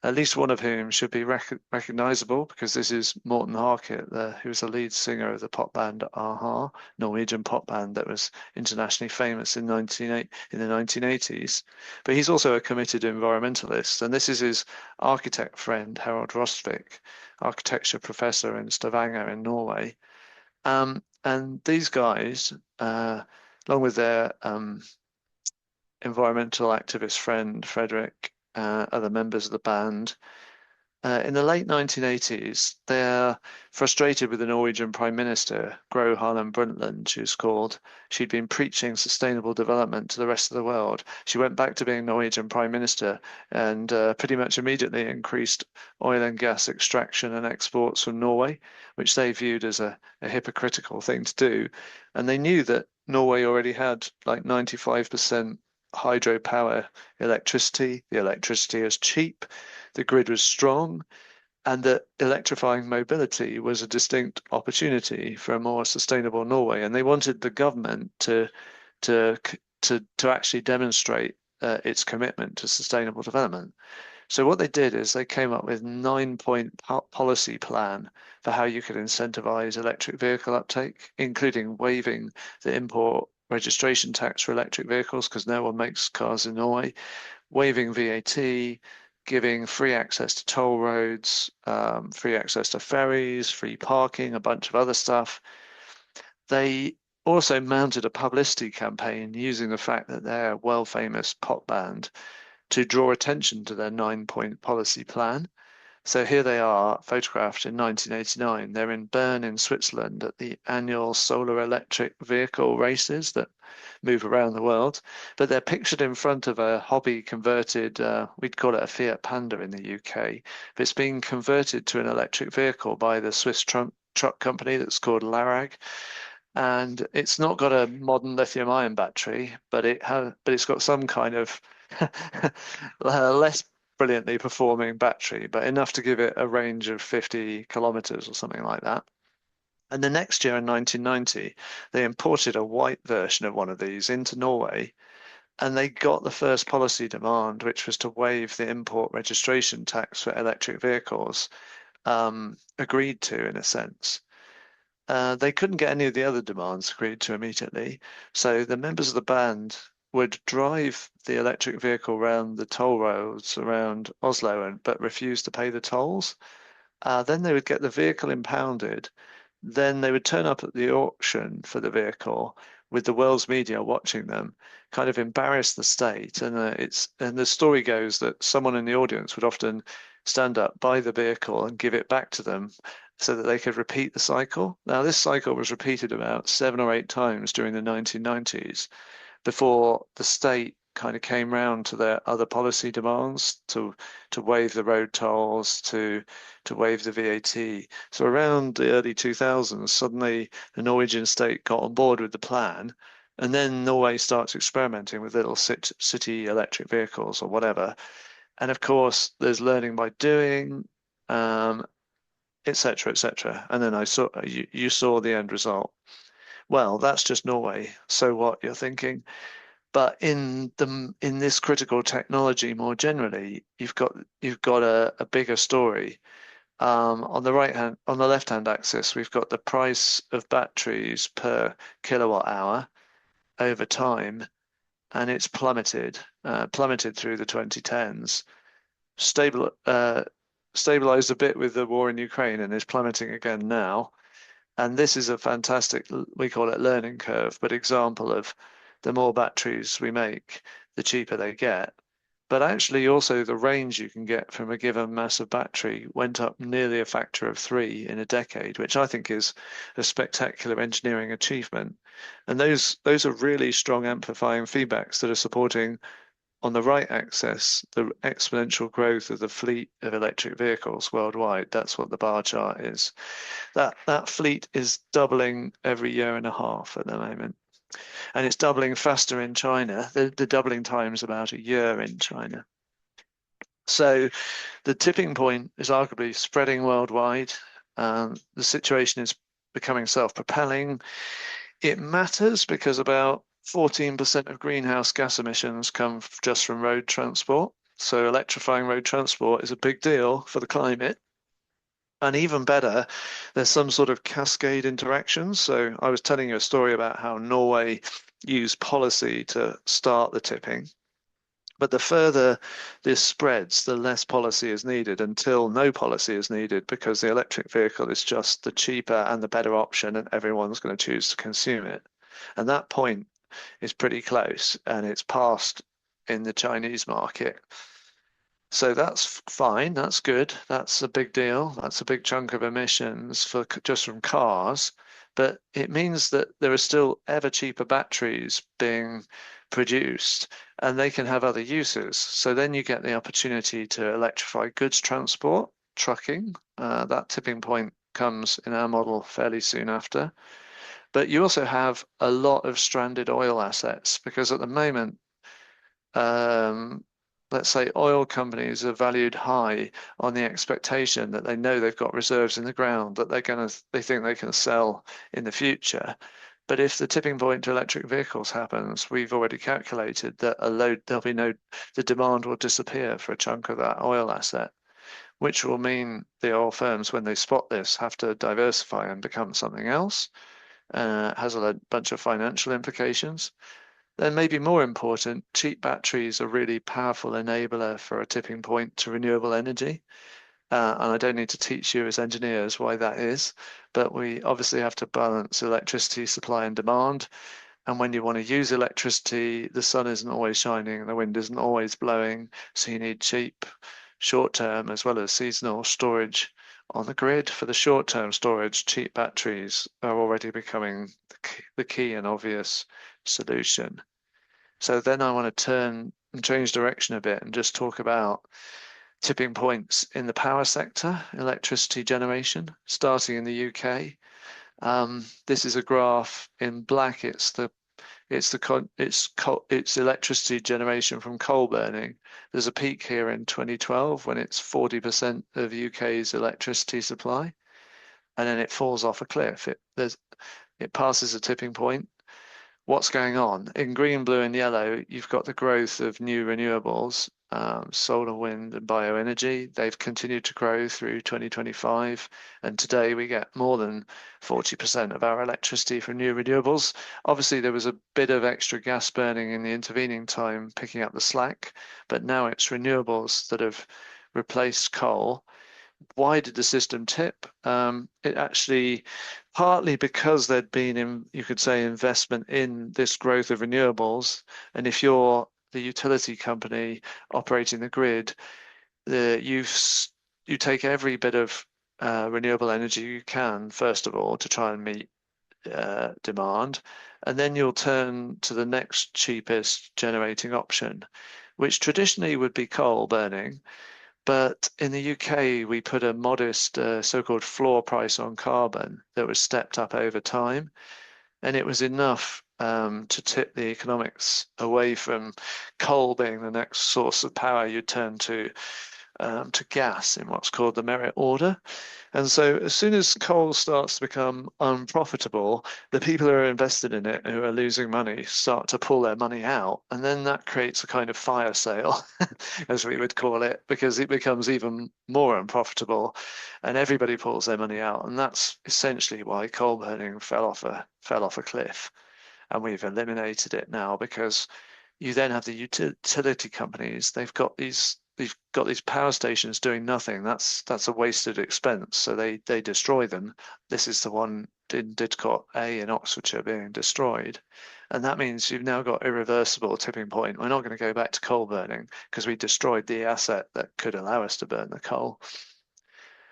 at least one of whom should be recognizable, because this is Morten Harket, who was the lead singer of the pop band a-ha, Norwegian pop band that was internationally famous in the 1980s. But he's also a committed environmentalist, and this is his architect friend, Harald Rostvik, architecture professor in Stavanger in Norway. And these guys, along with their environmental activist friend, Frederick, other members of the band. In the late 1980s, they're frustrated with the Norwegian Prime Minister, Gro Harlem Brundtland, she's called. She'd been preaching sustainable development to the rest of the world. She went back to being Norwegian Prime Minister and pretty much immediately increased oil and gas extraction and exports from Norway, which they viewed as a hypocritical thing to do. And they knew that Norway already had like 95% hydropower electricity. The electricity is cheap, the grid was strong, and that electrifying mobility was a distinct opportunity for a more sustainable Norway. And they wanted the government to actually demonstrate its commitment to sustainable development. So what they did is they came up with 9-point policy plan for how you could incentivize electric vehicle uptake, including waiving the import registration tax for electric vehicles because no one makes cars in Norway, waiving VAT, giving free access to toll roads, free access to ferries, free parking, a bunch of other stuff. They also mounted a publicity campaign using the fact that they're a world-famous pop band to draw attention to their 9-point policy plan. So here they are, photographed in 1989. They're in Bern in Switzerland at the annual solar electric vehicle races that move around the world. But they're pictured in front of a hobby converted, we'd call it a Fiat Panda in the UK. But it's being converted to an electric vehicle by the Swiss truck company that's called Larag. And it's not got a modern lithium-ion battery, but it's got some kind of less brilliantly performing battery, but enough to give it a range of 50 kilometers or something like that. And the next year in 1990, they imported a white version of one of these into Norway, and they got the first policy demand, which was to waive the import registration tax for electric vehicles, agreed to in a sense. They couldn't get any of the other demands agreed to immediately, so the members of the band would drive the electric vehicle around the toll roads around Oslo, but refuse to pay the tolls. Then they would get the vehicle impounded. Then they would turn up at the auction for the vehicle with the world's media watching them, kind of embarrass the state. And the story goes that someone in the audience would often stand up, buy the vehicle, and give it back to them so that they could repeat the cycle. Now, this cycle was repeated about 7 or 8 times during the 1990s. Before the state kind of came round to their other policy demands to waive the road tolls, to waive the VAT. So around the early 2000s, suddenly the Norwegian state got on board with the plan, and then Norway starts experimenting with little city electric vehicles or whatever. And of course, there's learning by doing, etc., etc. And then you saw the end result. Well, that's just Norway. So what, you're thinking? But in this critical technology more generally, you've got a bigger story. On the left-hand axis, we've got the price of batteries per kilowatt hour over time, and it's plummeted through the 2010s. Stabilized a bit with the war in Ukraine and is plummeting again now. And this is a fantastic, we call it learning curve, but example of the more batteries we make, the cheaper they get. But actually also the range you can get from a given mass of battery went up nearly a factor of 3 in a decade, which I think is a spectacular engineering achievement. And those are really strong amplifying feedbacks that are supporting, on the right axis, the exponential growth of the fleet of electric vehicles worldwide. That's what the bar chart is. That fleet is doubling every year and a half at the moment. And it's doubling faster in China. The doubling time is about a year in China. So the tipping point is arguably spreading worldwide. The situation is becoming self-propelling. It matters because about 14% of greenhouse gas emissions come just from road transport. So electrifying road transport is a big deal for the climate. And even better, there's some sort of cascade interaction. So I was telling you a story about how Norway used policy to start the tipping. But the further this spreads, the less policy is needed, until no policy is needed, because the electric vehicle is just the cheaper and the better option, and everyone's going to choose to consume it. And that point is pretty close, and it's passed in the Chinese market. So that's fine, that's good, that's a big deal, that's a big chunk of emissions for just from cars, but it means that there are still ever cheaper batteries being produced, and they can have other uses. So then you get the opportunity to electrify goods transport, trucking. That tipping point comes in our model fairly soon after. But you also have a lot of stranded oil assets, because at the moment, let's say oil companies are valued high on the expectation that they know they've got reserves in the ground that they think they can sell in the future. But if the tipping point to electric vehicles happens, we've already calculated that the demand will disappear for a chunk of that oil asset, which will mean the oil firms, when they spot this, have to diversify and become something else. Has a bunch of financial implications. Then maybe more important, cheap batteries are really powerful enabler for a tipping point to renewable energy. And I don't need to teach you as engineers why that is, but we obviously have to balance electricity supply and demand. And when you want to use electricity, the sun isn't always shining and the wind isn't always blowing. So you need cheap, short-term as well as seasonal storage on the grid. For the short-term storage, cheap batteries are already becoming the key and obvious solution. So then I want to turn and change direction a bit and just talk about tipping points in the power sector, electricity generation, starting in the UK. This is a graph in black. It's electricity generation from coal burning. There's a peak here in 2012 when it's 40% of UK's electricity supply, and then it falls off a cliff. It passes a tipping point. What's going on? In green, blue, and yellow, you've got the growth of new renewables, solar, wind, and bioenergy. They've continued to grow through 2025, and today we get more than 40% of our electricity from new renewables. Obviously, there was a bit of extra gas burning in the intervening time, picking up the slack, but now it's renewables that have replaced coal. Why did the system tip? It actually, partly because there'd been, you could say, investment in this growth of renewables. And if you're the utility company operating the grid, you take every bit of renewable energy you can, first of all, to try and meet demand. And then you'll turn to the next cheapest generating option, which traditionally would be coal burning. But in the UK, we put a modest so-called floor price on carbon that was stepped up over time. And it was enough to tip the economics away from coal being the next source of power you turn to gas in what's called the merit order. And so as soon as coal starts to become unprofitable, the people who are invested in it, who are losing money, start to pull their money out. And then that creates a kind of fire sale, as we would call it, because it becomes even more unprofitable and everybody pulls their money out. And that's essentially why coal burning fell off a cliff. And we've eliminated it now, because you then have the utility companies. They've got these power stations doing nothing. That's a wasted expense. So they destroy them. This is the one Didcot A in Oxfordshire being destroyed. And that means you've now got irreversible tipping point. We're not going to go back to coal burning because we destroyed the asset that could allow us to burn the coal,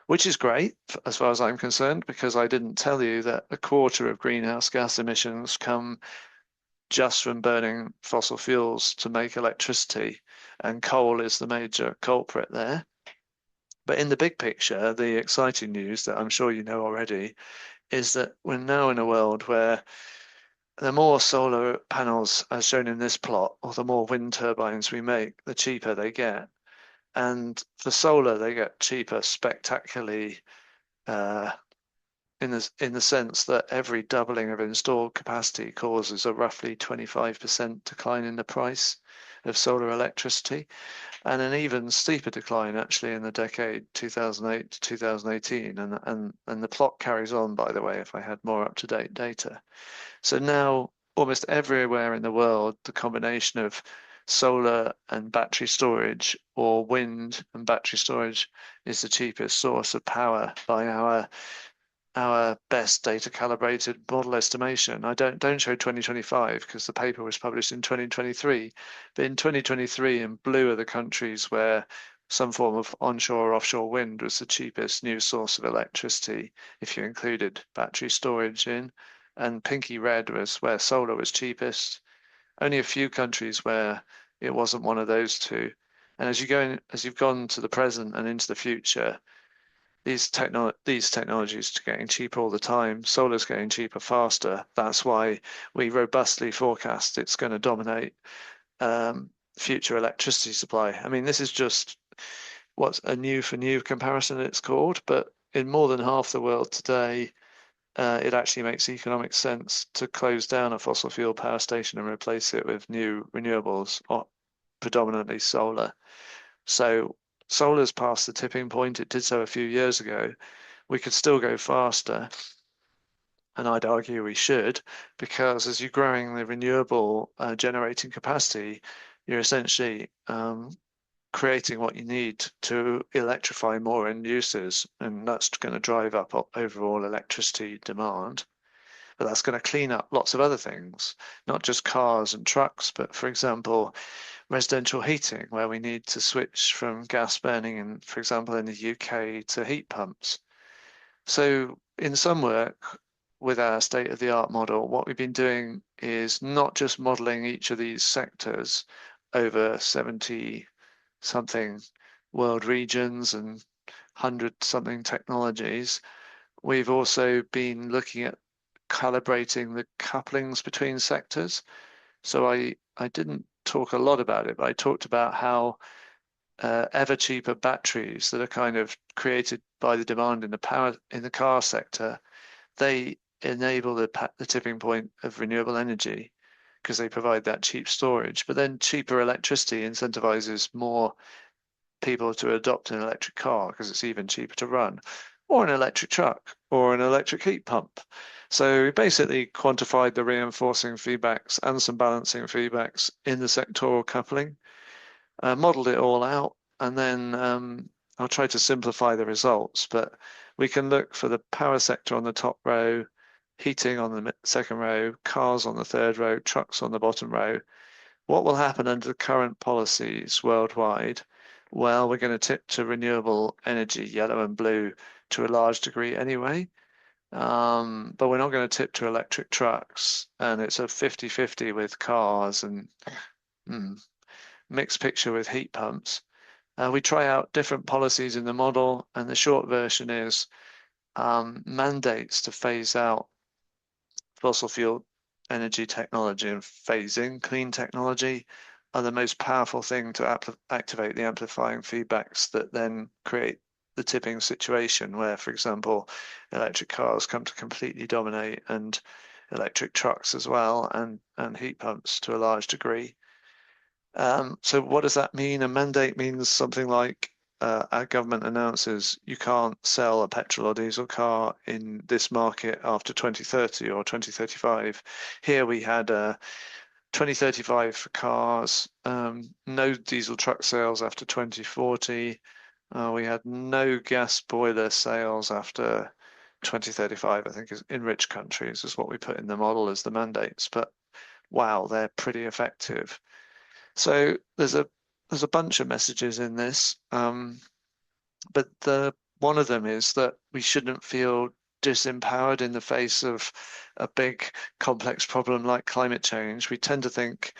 which is great as far as I'm concerned, because I didn't tell you that a quarter of greenhouse gas emissions come just from burning fossil fuels to make electricity, and coal is the major culprit there. But in the big picture, the exciting news that I'm sure you know already is that we're now in a world where the more solar panels, as shown in this plot, or the more wind turbines we make, the cheaper they get. And for solar, they get cheaper spectacularly in the sense that every doubling of installed capacity causes a roughly 25% decline in the price of solar electricity, and an even steeper decline actually in the decade 2008 to 2018. And the plot carries on, by the way, if I had more up-to-date data. So now almost everywhere in the world, the combination of solar and battery storage, or wind and battery storage, is the cheapest source of power by our best data calibrated model estimation. I don't show 2025 because the paper was published in 2023, but in 2023 in blue are the countries where some form of onshore or offshore wind was the cheapest new source of electricity if you included battery storage in, and pinky red was where solar was cheapest. Only a few countries where it wasn't one of those two. And as you've gone to the present and into the future, these technologies are getting cheaper all the time. Solar's getting cheaper faster. That's why we robustly forecast it's going to dominate future electricity supply. I mean, this is just what's a new for new comparison it's called, but in more than half the world today, it actually makes economic sense to close down a fossil fuel power station and replace it with new renewables, or predominantly solar. So solar's past the tipping point. It did so a few years ago. We could still go faster, and I'd argue we should, because as you're growing the renewable generating capacity, you're essentially creating what you need to electrify more end users, and that's going to drive up overall electricity demand. But that's going to clean up lots of other things, not just cars and trucks, but for example, residential heating, where we need to switch from gas burning, and for example, in the UK, to heat pumps. So in some work with our state-of-the-art model, what we've been doing is not just modeling each of these sectors over 70 something world regions and 100 something technologies. We've also been looking at calibrating the couplings between sectors. So I didn't talk a lot about it, but I talked about how ever cheaper batteries that are kind of created by the demand in the car sector, they enable the tipping point of renewable energy because they provide that cheap storage. But then cheaper electricity incentivizes more people to adopt an electric car because it's even cheaper to run, or an electric truck, or an electric heat pump. So we basically quantified the reinforcing feedbacks and some balancing feedbacks in the sectoral coupling, modeled it all out, and then I'll try to simplify the results, but we can look for the power sector on the top row, heating on the second row, cars on the third row, trucks on the bottom row. What will happen under the current policies worldwide? Well, we're going to tip to renewable energy, yellow and blue, to a large degree anyway. But we're not going to tip to electric trucks, and it's a 50-50 with cars, and mixed picture with heat pumps. We try out different policies in the model, and the short version is mandates to phase out fossil fuel energy technology and phase in clean technology are the most powerful thing to activate the amplifying feedbacks that then create the tipping situation where, for example, electric cars come to completely dominate, and electric trucks as well, and heat pumps to a large degree. So what does that mean? A mandate means something like our government announces you can't sell a petrol or diesel car in this market after 2030 or 2035. Here we had 2035 for cars, no diesel truck sales after 2040. We had no gas boiler sales after 2035, I think, is in rich countries, is what we put in the model as the mandates. But wow, they're pretty effective. So there's a bunch of messages in this, but one of them is that we shouldn't feel disempowered in the face of a big complex problem like climate change. We tend to think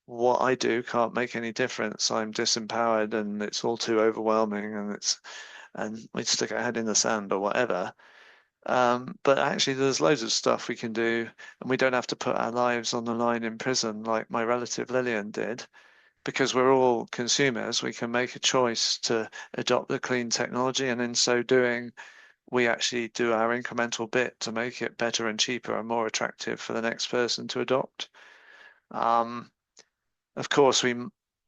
what I do can't make any difference. I'm disempowered and it's all too overwhelming and we stick our head in the sand or whatever. But actually there's loads of stuff we can do and we don't have to put our lives on the line in prison like my relative Lillian did. Because we're all consumers, we can make a choice to adopt the clean technology, and in so doing, we actually do our incremental bit to make it better and cheaper and more attractive for the next person to adopt. Of course,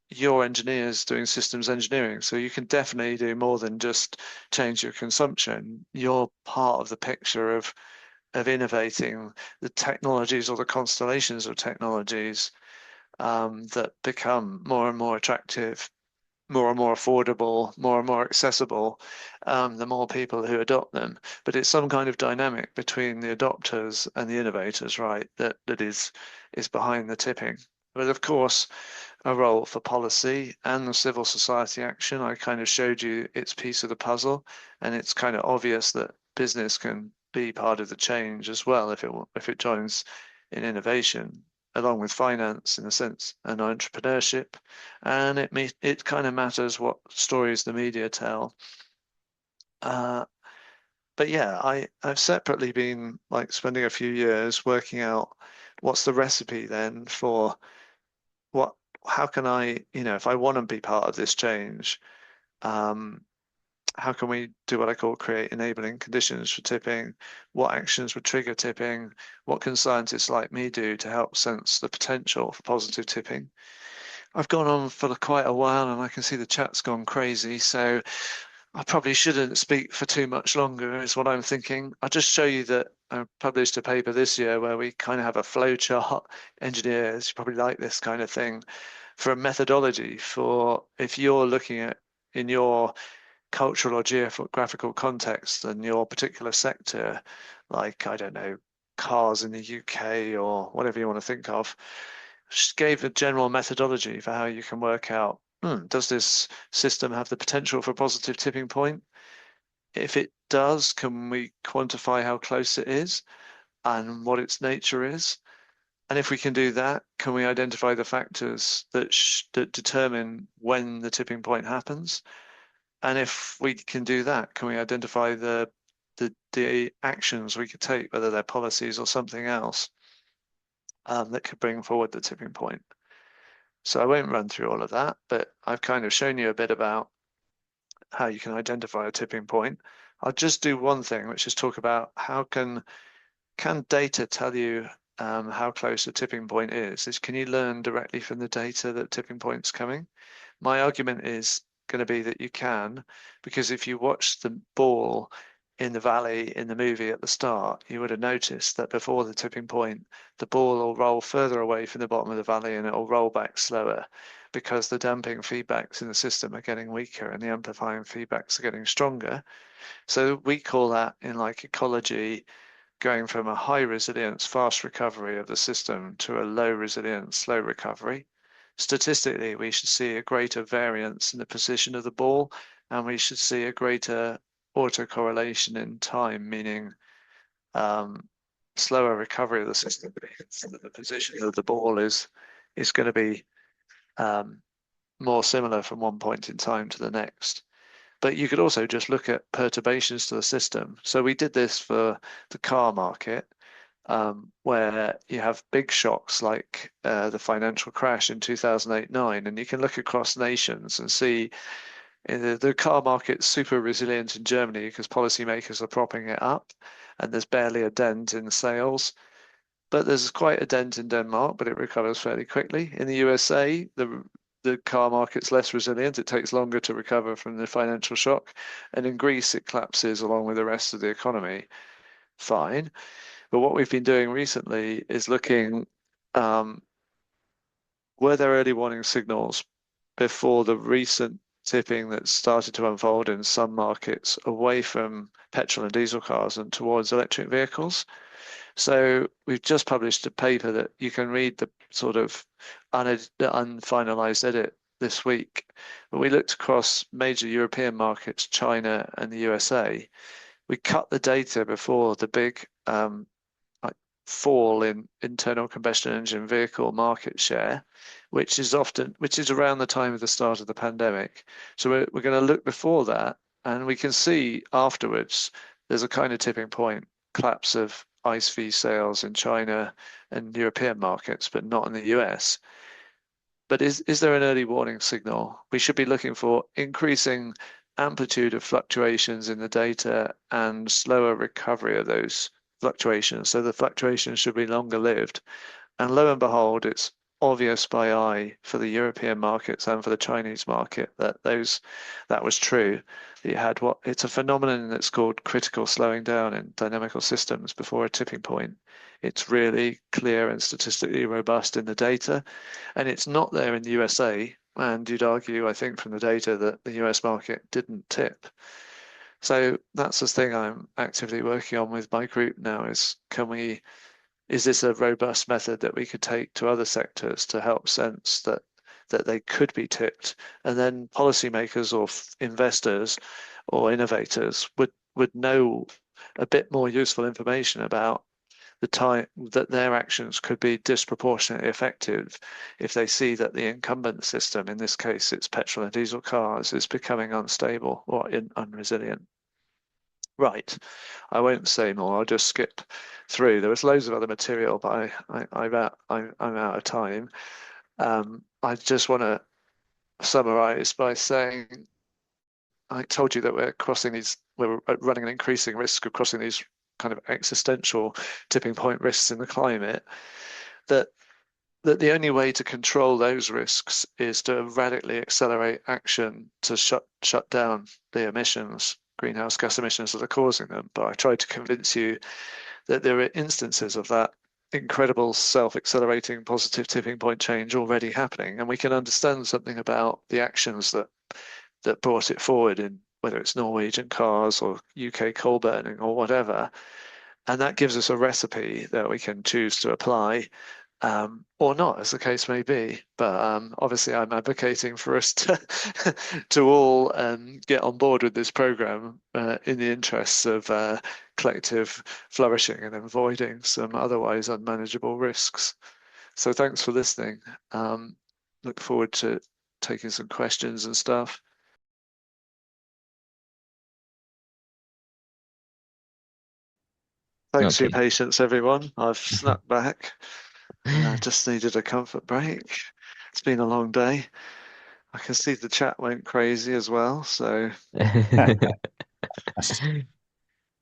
you're engineers doing systems engineering, so you can definitely do more than just change your consumption. You're part of the picture of innovating the technologies or the constellations of technologies that become more and more attractive, more and more affordable, more and more accessible, the more people who adopt them. But it's some kind of dynamic between the adopters and the innovators, right, that is behind the tipping. But of course, a role for policy and the civil society action. I kind of showed you its piece of the puzzle, and it's kind of obvious that business can be part of the change as well if it joins in innovation along with finance in a sense and entrepreneurship, and it kind of matters what stories the media tell. But yeah, I've separately been like spending a few years working out what's the recipe then for how can I, if I want to be part of this change, how can we do what I call create enabling conditions for tipping? What actions would trigger tipping? What can scientists like me do to help sense the potential for positive tipping? I've gone on for quite a while and I can see the chat's gone crazy, so I probably shouldn't speak for too much longer is what I'm thinking. I'll just show you that I published a paper this year where we kind of have a flow chart. Engineers, you probably like this kind of thing, for a methodology for if you're looking at in your cultural or geographical context and your particular sector, like, I don't know, cars in the UK or whatever you want to think of, just gave a general methodology for how you can work out, does this system have the potential for a positive tipping point? If it does, can we quantify how close it is and what its nature is? And if we can do that, can we identify the factors that determine when the tipping point happens? And if we can do that, can we identify the actions we could take, whether they're policies or something else, that could bring forward the tipping point? So I won't run through all of that, but I've kind of shown you a bit about how you can identify a tipping point. I'll just do one thing, which is talk about how can data tell you how close a tipping point is? Can you learn directly from the data that tipping point's coming? My argument is going to be that you can, because if you watch the ball in the valley in the movie at the start, you would have noticed that before the tipping point, the ball will roll further away from the bottom of the valley and it will roll back slower because the damping feedbacks in the system are getting weaker and the amplifying feedbacks are getting stronger. So we call that in like ecology going from a high resilience, fast recovery of the system to a low resilience, slow recovery. Statistically, we should see a greater variance in the position of the ball, and we should see a greater autocorrelation in time, meaning slower recovery of the system. The position of the ball is going to be more similar from one point in time to the next. But you could also just look at perturbations to the system. So we did this for the car market, where you have big shocks like the financial crash in 2008-9, and you can look across nations and see the car market's super resilient in Germany because policymakers are propping it up, and there's barely a dent in sales. But there's quite a dent in Denmark, but it recovers fairly quickly. In the USA, the car market's less resilient. It takes longer to recover from the financial shock. And in Greece, it collapses along with the rest of the economy. Fine. But what we've been doing recently is looking, were there early warning signals before the recent tipping that's started to unfold in some markets away from petrol and diesel cars and towards electric vehicles. So we've just published a paper that you can read the sort of unfinalized edit this week. But we looked across major European markets, China and the USA. We cut the data before the big fall in internal combustion engine vehicle market share, which is around the time of the start of the pandemic. So we're going to look before that, and we can see afterwards there's a kind of tipping point, collapse of ICE v sales in China and European markets, but not in the US. But is there an early warning signal? We should be looking for increasing amplitude of fluctuations in the data and slower recovery of those fluctuations. So the fluctuations should be longer lived. And lo and behold, it's obvious by eye for the European markets and for the Chinese market that was true. That you had it's a phenomenon that's called critical slowing down in dynamical systems before a tipping point. It's really clear and statistically robust in the data, and it's not there in the USA. And you'd argue, I think, from the data that the US market didn't tip. So that's the thing I'm actively working on with my group now is is this a robust method that we could take to other sectors to help sense that they could be tipped, and then policymakers or investors or innovators would know a bit more useful information about the time that their actions could be disproportionately effective if they see that the incumbent system, in this case it's petrol and diesel cars, is becoming unstable or unresilient. Right, I won't say more. I'll just skip through. There was loads of other material, but I'm out of time. I just want to summarize by saying I told you that we're running an increasing risk of crossing these kind of existential tipping point risks in the climate. That the only way to control those risks is to radically accelerate action to shut down the emissions, greenhouse gas emissions that are causing them. But I tried to convince you that there are instances of that incredible self-accelerating positive tipping point change already happening, and we can understand something about the actions that brought it forward, in whether it's Norwegian cars or UK coal burning or whatever. And that gives us a recipe that we can choose to apply, or not, as the case may be. But obviously, I'm advocating for us to all get on board with this program in the interests of collective flourishing and avoiding some otherwise unmanageable risks. So thanks for listening. Look forward to taking some questions and stuff. Thanks for your patience, everyone. I've snuck back. I just needed a comfort break. It's been a long day. I can see the chat went crazy as well, so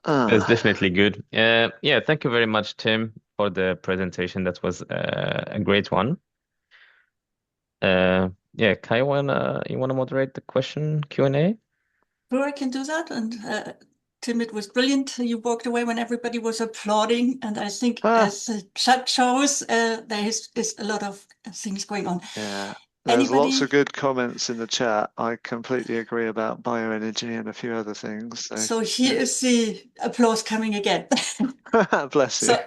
That's definitely good. Yeah, thank you very much, Tim, for the presentation. That was a great one. Yeah, Kai, you wanna moderate the question Q&A? Sure, I can do that. And Tim, it was brilliant. You walked away when everybody was applauding, and I think as the chat shows, there is a lot of things going on. Yeah. There's lots of good comments in the chat. I completely agree about bioenergy and a few other things. So here is the applause coming again. Bless you.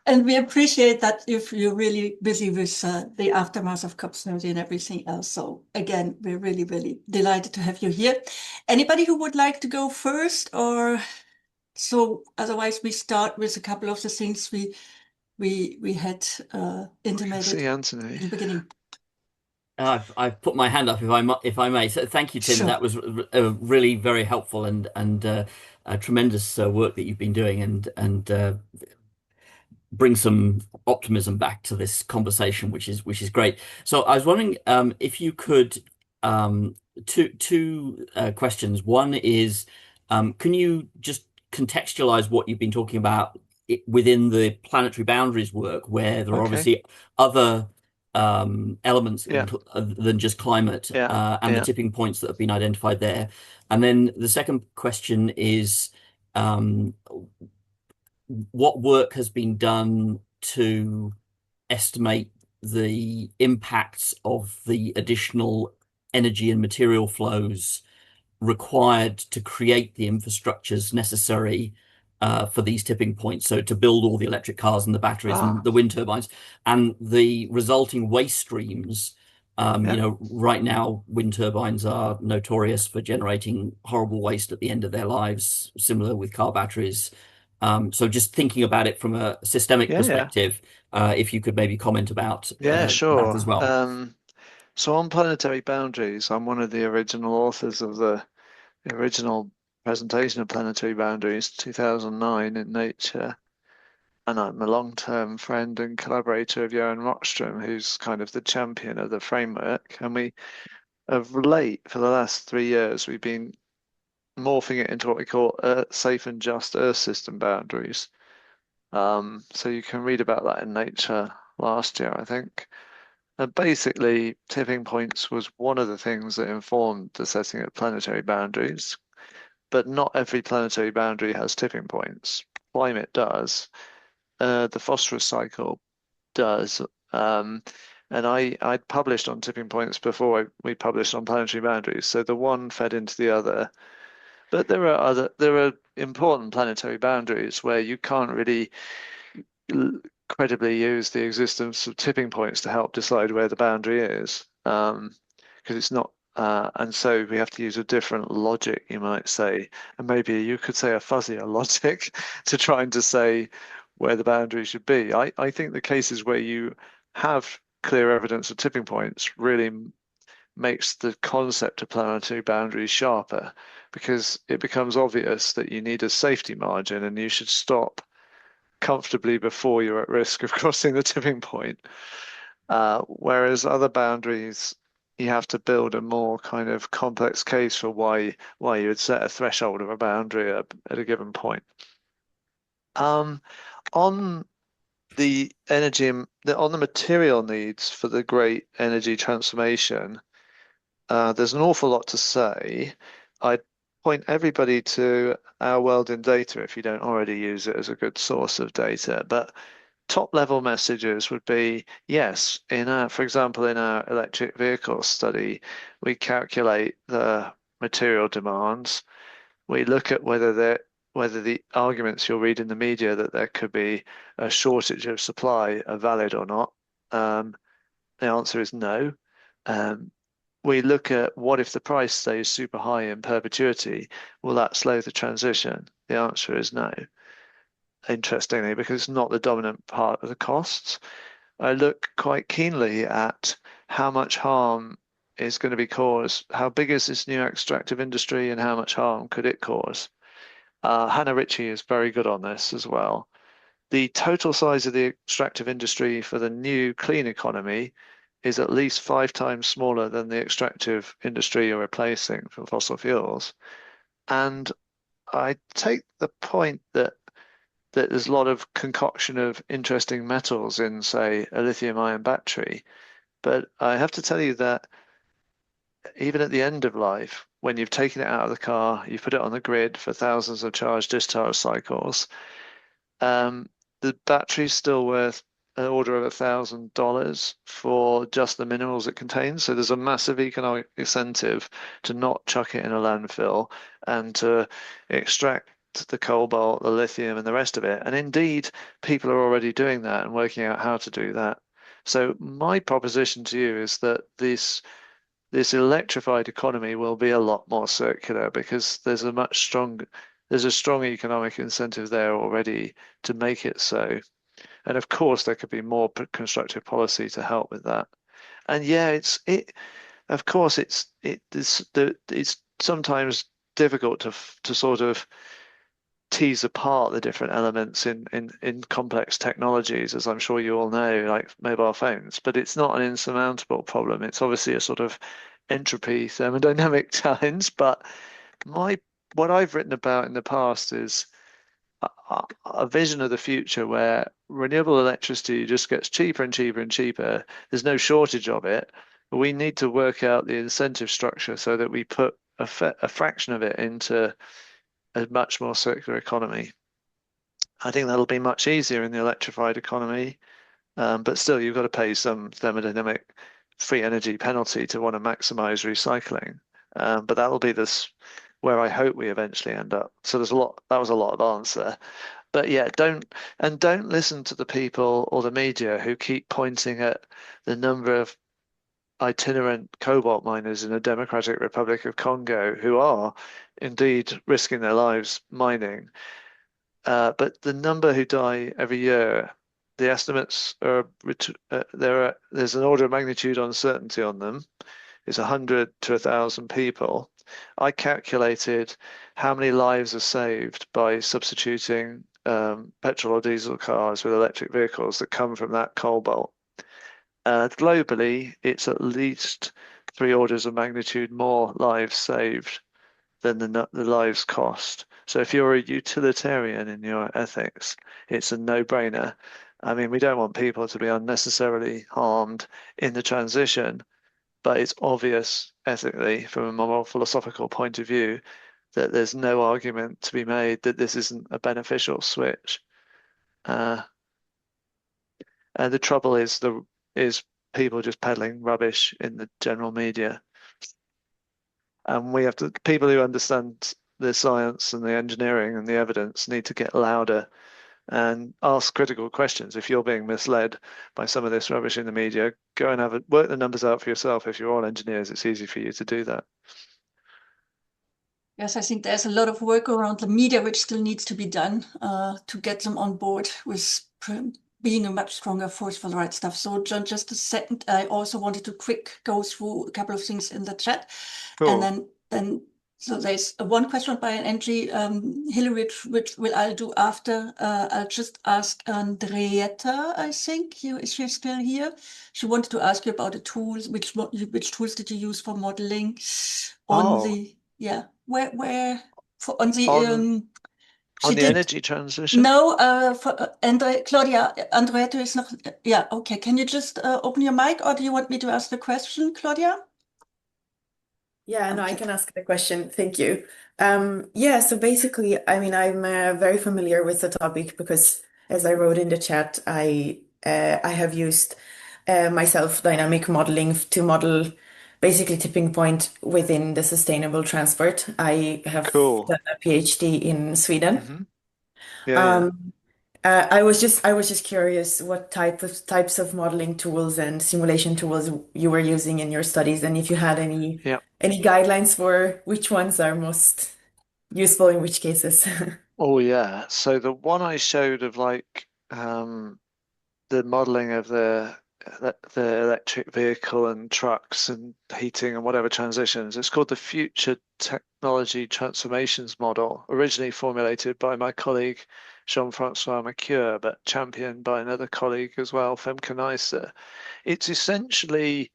And we appreciate that if you're really busy with the aftermath of COP30 and everything else. So again, we're really, really delighted to have you here. Anybody who would like to go first, or so otherwise we start with a couple of the things we had intimated Anthony in the beginning. I've put my hand up if I may. So thank you, Tim. Sure. That was really very helpful and tremendous work that you've been doing and bring some optimism back to this conversation, which is great. So I was wondering if you could two questions. One is can you just contextualize what you've been talking about within the planetary boundaries work, where there are obviously other elements than just climate and the tipping points that have been identified there. And then the second question is what work has been done to estimate the impacts of the additional energy and material flows required to create the infrastructures necessary for these tipping points. So to build all the electric cars and the batteries and the wind turbines and the resulting waste streams. Right now, wind turbines are notorious for generating horrible waste at the end of their lives, similar with car batteries. So just thinking about it from a systemic perspective, if you could maybe comment about sure. that as well. So on planetary boundaries, I'm one of the original authors of the original presentation of planetary boundaries, 2009 in Nature. And I'm a long-term friend and collaborator of Johan Rockström, who's kind of the champion of the framework. And we, of late, for the last 3 years, we've been morphing it into what we call safe and just Earth system boundaries. So you can read about that in Nature last year, I think. And basically, tipping points was one of the things that informed the setting of planetary boundaries. But not every planetary boundary has tipping points. Climate does. The phosphorus cycle does. And I'd published on tipping points before we published on planetary boundaries. So the one fed into the other. But there are important planetary boundaries where you can't really credibly use the existence of tipping points to help decide where the boundary is, because it's not. And so we have to use a different logic, you might say, and maybe you could say a fuzzier logic to trying to say where the boundary should be. I think the cases where you have clear evidence of tipping points really makes the concept of planetary boundaries sharper, because it becomes obvious that you need a safety margin and you should stop comfortably before you're at risk of crossing the tipping point. Whereas other boundaries, you have to build a more kind of complex case for why you would set a threshold of a boundary at a given point. On the energy, on the material needs for the great energy transformation, there's an awful lot to say. I'd point everybody to Our World in Data if you don't already use it as a good source of data. But top level messages would be, yes, for example, in our electric vehicle study, we calculate the material demands. We look at whether the arguments you'll read in the media that there could be a shortage of supply are valid or not. The answer is no. We look at what if the price stays super high in perpetuity, will that slow the transition? The answer is no. Interestingly, because it's not the dominant part of the costs. I look quite keenly at how much harm is going to be caused. How big is this new extractive industry and how much harm could it cause? Hannah Ritchie is very good on this as well. The total size of the extractive industry for the new clean economy is at least 5 times smaller than the extractive industry you're replacing from fossil fuels. And I take the point that there's a lot of concoction of interesting metals in, say, a lithium-ion battery. But I have to tell you that even at the end of life, when you've taken it out of the car, you've put it on the grid for thousands of charge-discharge cycles, the battery's still worth an order of $1,000 for just the minerals it contains. So there's a massive economic incentive to not chuck it in a landfill and to extract the cobalt, the lithium, and the rest of it. And indeed, people are already doing that and working out how to do that. So my proposition to you is that this electrified economy will be a lot more circular, because there's a strong economic incentive there already to make it so. And of course, there could be more constructive policy to help with that. And yeah, it's sometimes difficult to sort of tease apart the different elements in complex technologies, as I'm sure you all know, like mobile phones. But it's not an insurmountable problem. It's obviously a sort of entropy thermodynamic challenge. But what I've written about in the past is a vision of the future where renewable electricity just gets cheaper and cheaper and cheaper. There's no shortage of it. But we need to work out the incentive structure so that we put a fraction of it into a much more circular economy. I think that'll be much easier in the electrified economy, but still you've got to pay some thermodynamic free energy penalty to want to maximize recycling. But that will be where I hope we eventually end up. So that was a lot of answer. But yeah, don't listen to the people or the media who keep pointing at the number of itinerant cobalt miners in the Democratic Republic of Congo who are indeed risking their lives mining. But the number who die every year, the estimates are there's an order of magnitude uncertainty on them. It's 100 to 1,000 people. I calculated how many lives are saved by substituting petrol or diesel cars with electric vehicles that come from that cobalt. Globally, it's at least 3 orders of magnitude more lives saved than the lives cost. So if you're a utilitarian in your ethics, it's a no-brainer. I mean, we don't want people to be unnecessarily harmed in the transition, but it's obvious ethically from a moral philosophical point of view that there's no argument to be made that this isn't a beneficial switch. And the trouble is people just peddling rubbish in the general media. And we have to, people who understand the science and the engineering and the evidence need to get louder and ask critical questions. If you're being misled by some of this rubbish in the media, go and work the numbers out for yourself. If you're all engineers, it's easy for you to do that. Yes, I think there's a lot of work around the media which still needs to be done to get them on board with being a much stronger force for the right stuff. So John, just a second, I also wanted to go through a couple of things in the chat. Cool. And then so there's one question by an entry, Hillary, which will I do after. I'll just ask Andrietta, I think, is she still here? She wanted to ask you about the tools, which tools did you use for modeling on the, yeah, where for on the on the energy transition? No, for Claudia, Andrietta is not, yeah, okay. Can you just open your mic, or do you want me to ask the question, Claudia? Yeah, no, I can ask the question. Thank you. Yeah, so basically, I mean, I'm very familiar with the topic because, as I wrote in the chat, I have used myself dynamic modeling to model basically tipping point within the sustainable transport. I have done a PhD in Sweden. Mm-hmm. Yeah. I was just curious what types of modeling tools and simulation tools you were using in your studies, and if you had any guidelines for which ones are most useful in which cases. Oh yeah. So the one I showed of like the modeling of the electric vehicle and trucks and heating and whatever transitions, it's called the Future Technology Transformations Model, originally formulated by my colleague Jean-Francois Mercure, but championed by another colleague as well, Femke Neisser. It's essentially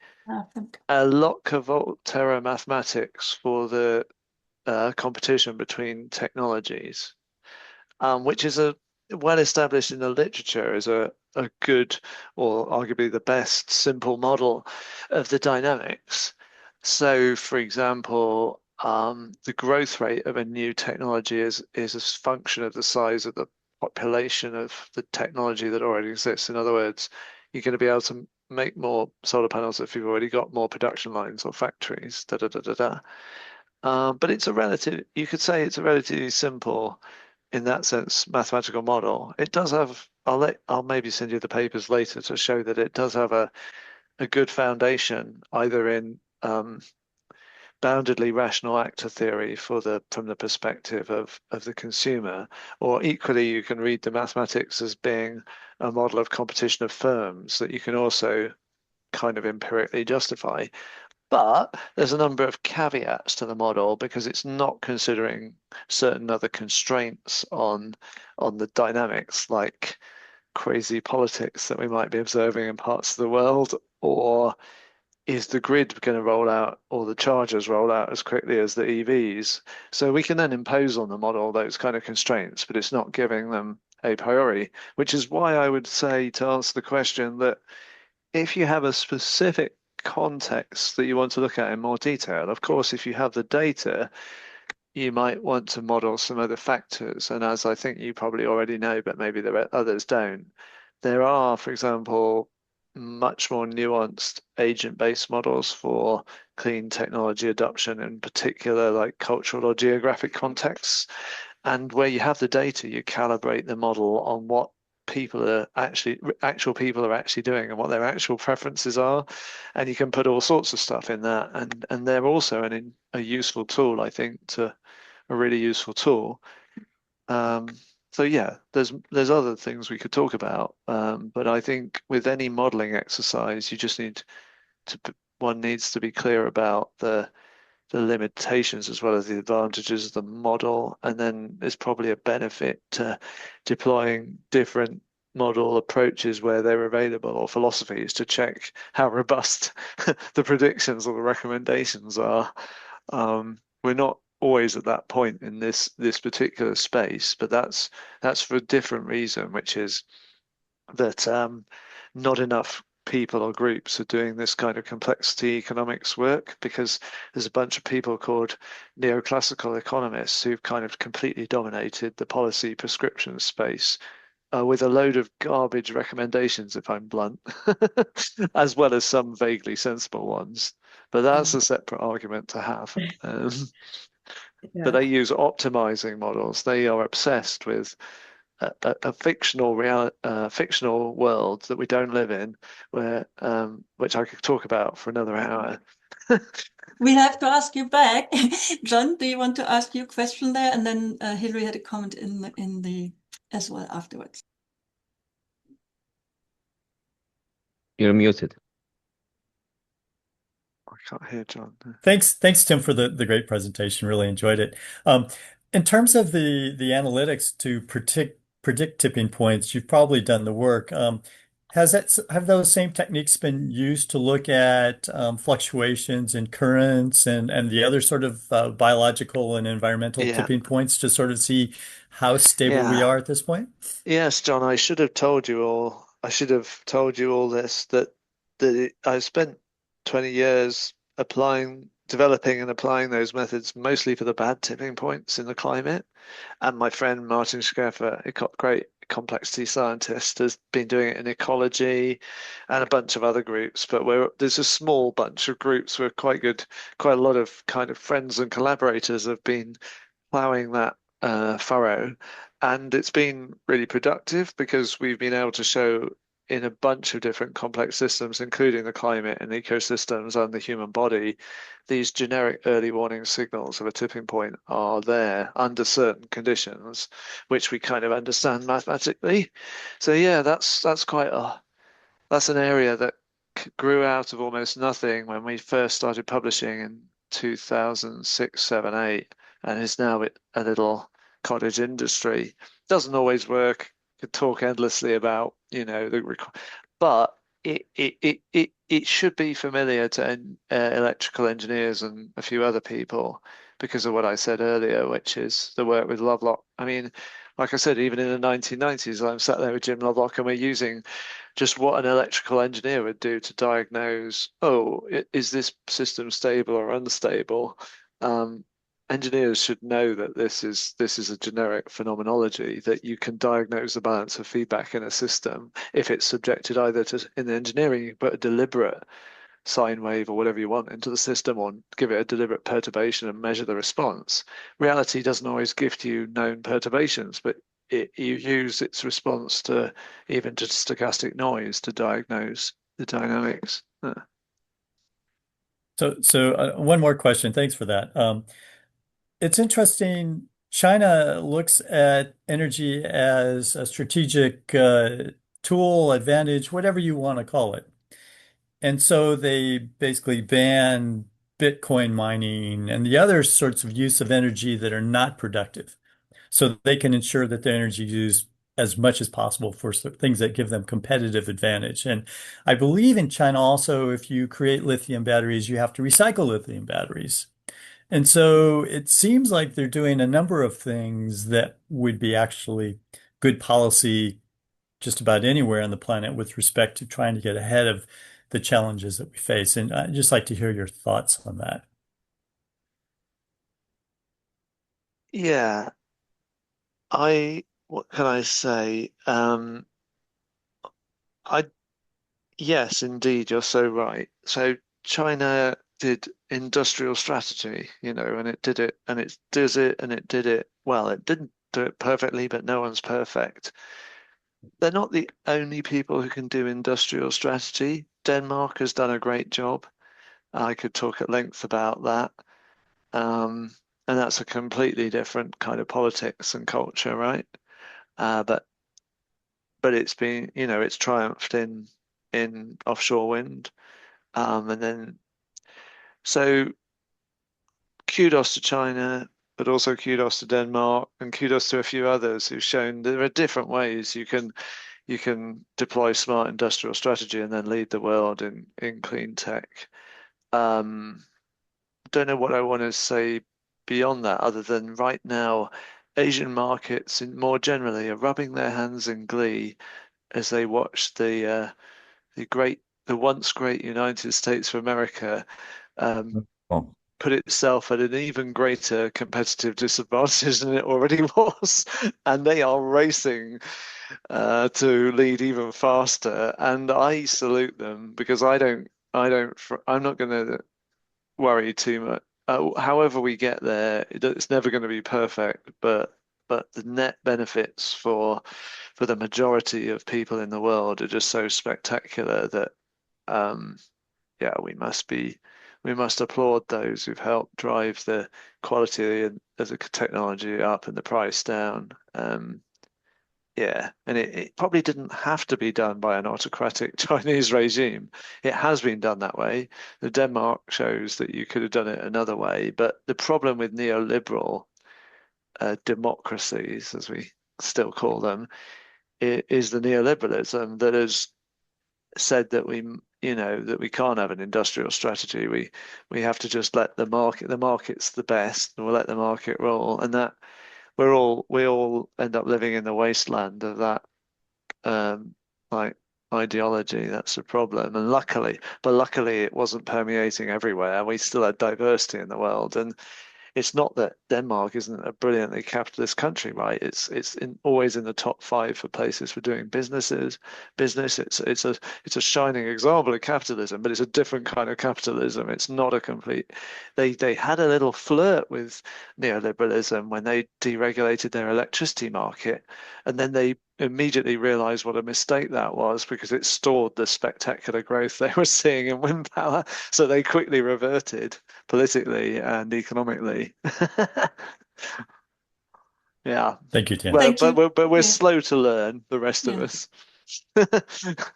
a Lotka-Volterra mathematics for the competition between technologies, which is well established in the literature as a good, or arguably the best, simple model of the dynamics. So, for example, the growth rate of a new technology is a function of the size of the population of the technology that already exists. In other words, you're going to be able to make more solar panels if you've already got more production lines or factories. But you could say it's a relatively simple, in that sense, mathematical model. It does have, I'll maybe send you the papers later to show that it does have a good foundation, either in boundedly rational actor theory from the perspective of the consumer, or equally you can read the mathematics as being a model of competition of firms that you can also kind of empirically justify. But there's a number of caveats to the model because it's not considering certain other constraints on the dynamics, like crazy politics that we might be observing in parts of the world, or is the grid going to roll out or the chargers roll out as quickly as the EVs? So we can then impose on the model those kind of constraints, but it's not giving them a priori, which is why I would say, to answer the question, that if you have a specific context that you want to look at in more detail, of course, if you have the data, you might want to model some other factors. And as I think you probably already know, but maybe others don't, there are, for example, much more nuanced agent-based models for clean technology adoption, in particular like cultural or geographic contexts. And where you have the data, you calibrate the model on what actual people are actually doing and what their actual preferences are, and you can put all sorts of stuff in that, and they're also a useful tool, I think, a really useful tool. So yeah, there's other things we could talk about, but I think with any modeling exercise, you just one needs to be clear about the limitations as well as the advantages of the model, and then there's probably a benefit to deploying different model approaches where they're available, or philosophies, to check how robust the predictions or the recommendations are. We're not always at that point in this particular space, but that's for a different reason, which is that not enough people or groups are doing this kind of complexity economics work, because there's a bunch of people called neoclassical economists who've kind of completely dominated the policy prescription space with a load of garbage recommendations, if I'm blunt, as well as some vaguely sensible ones. But that's a separate argument to have. But they use optimizing models. They are obsessed with a fictional world that we don't live in, where which I could talk about for another hour. We have to ask you back. John, do you want to ask your question there? And then Hilary had a comment in the as well afterwards. You're muted. I can't hear John. Thanks, Tim, for the great presentation. Really enjoyed it. In terms of the analytics to predict tipping points, you've probably done the work. Have those same techniques been used to look at fluctuations in currents and the other sort of biological and environmental tipping points to sort of see how stable we are at this point? Yes, John, I should have told you all. I should have told you all this, that I spent 20 years developing and applying those methods mostly for the bad tipping points in the climate. And my friend Martin Schaffer, a great complexity scientist, has been doing it in ecology and a bunch of other groups. But there's a small bunch of groups where quite a lot of kind of friends and collaborators have been plowing that furrow. And it's been really productive because we've been able to show in a bunch of different complex systems, including the climate and ecosystems and the human body, these generic early warning signals of a tipping point are there under certain conditions, which we kind of understand mathematically. So yeah, that's an area that grew out of almost nothing when we first started publishing in 2006, 7, 8, and is now a little cottage industry. Doesn't always work. Could talk endlessly about, but it should be familiar to electrical engineers and a few other people because of what I said earlier, which is the work with Lovelock. I mean, like I said, even in the 1990s, I'm sat there with Jim Lovelock and we're using just what an electrical engineer would do to diagnose, is this system stable or unstable? Engineers should know that this is a generic phenomenology, that you can diagnose the balance of feedback in a system if it's subjected either to, in the engineering, you put a deliberate sine wave or whatever you want into the system, or give it a deliberate perturbation and measure the response. Reality doesn't always gift you known perturbations, but you use its response to even just stochastic noise to diagnose the dynamics. So one more question. Thanks for that. It's interesting. China looks at energy as a strategic tool, advantage, whatever you want to call it. And so they basically ban Bitcoin mining and the other sorts of use of energy that are not productive. So they can ensure that the energy is used as much as possible for things that give them competitive advantage. And I believe in China also, if you create lithium batteries, you have to recycle lithium batteries. And so it seems like they're doing a number of things that would be actually good policy just about anywhere on the planet with respect to trying to get ahead of the challenges that we face. And I'd just like to hear your thoughts on that. Yeah, what can I say? I Yes, indeed, you're so right. So China did industrial strategy, and it did it, and it does it, and it did it well. It didn't do it perfectly, but no one's perfect. They're not the only people who can do industrial strategy. Denmark has done a great job. I could talk at length about that. Um, and that's a completely different kind of politics and culture, right? But it's been, it's triumphed in offshore wind. And then so kudos to China, but also kudos to Denmark and kudos to a few others who've shown there are different ways you can deploy smart industrial strategy and then lead the world in clean tech. Don't know what I want to say beyond that, other than right now, Asian markets and more generally are rubbing their hands in glee as they watch the once great United States of America Oh, put itself at an even greater competitive disadvantage than it already was, and they are racing to lead even faster. And I salute them because I'm not going to worry too much. However we get there, it's never going to be perfect, but the net benefits for the majority of people in the world are just so spectacular that um, yeah, we must applaud those who've helped drive the quality of the technology up and the price down. Yeah, and it probably didn't have to be done by an autocratic Chinese regime. It has been done that way. The Denmark shows that you could have done it another way. But the problem with neoliberal democracies, as we still call them, is the neoliberalism that has said that that we can't have an industrial strategy. We have to just let the market's the best, and we'll let the market roll. And that we all end up living in the wasteland of that like ideology. That's the problem. And luckily it wasn't permeating everywhere. We still had diversity in the world. And it's not that Denmark isn't a brilliantly capitalist country, right? Always in the top five for places for doing business. It's a shining example of capitalism, but it's a different kind of capitalism. It's not a complete. They had a little flirt with neoliberalism when they deregulated their electricity market, and then they immediately realized what a mistake that was because it stalled the spectacular growth they were seeing in wind power. So they quickly reverted politically and economically. Yeah. thank you, Tim. Well, Thank you. but we're Yeah. slow to learn, the rest of Yeah. us.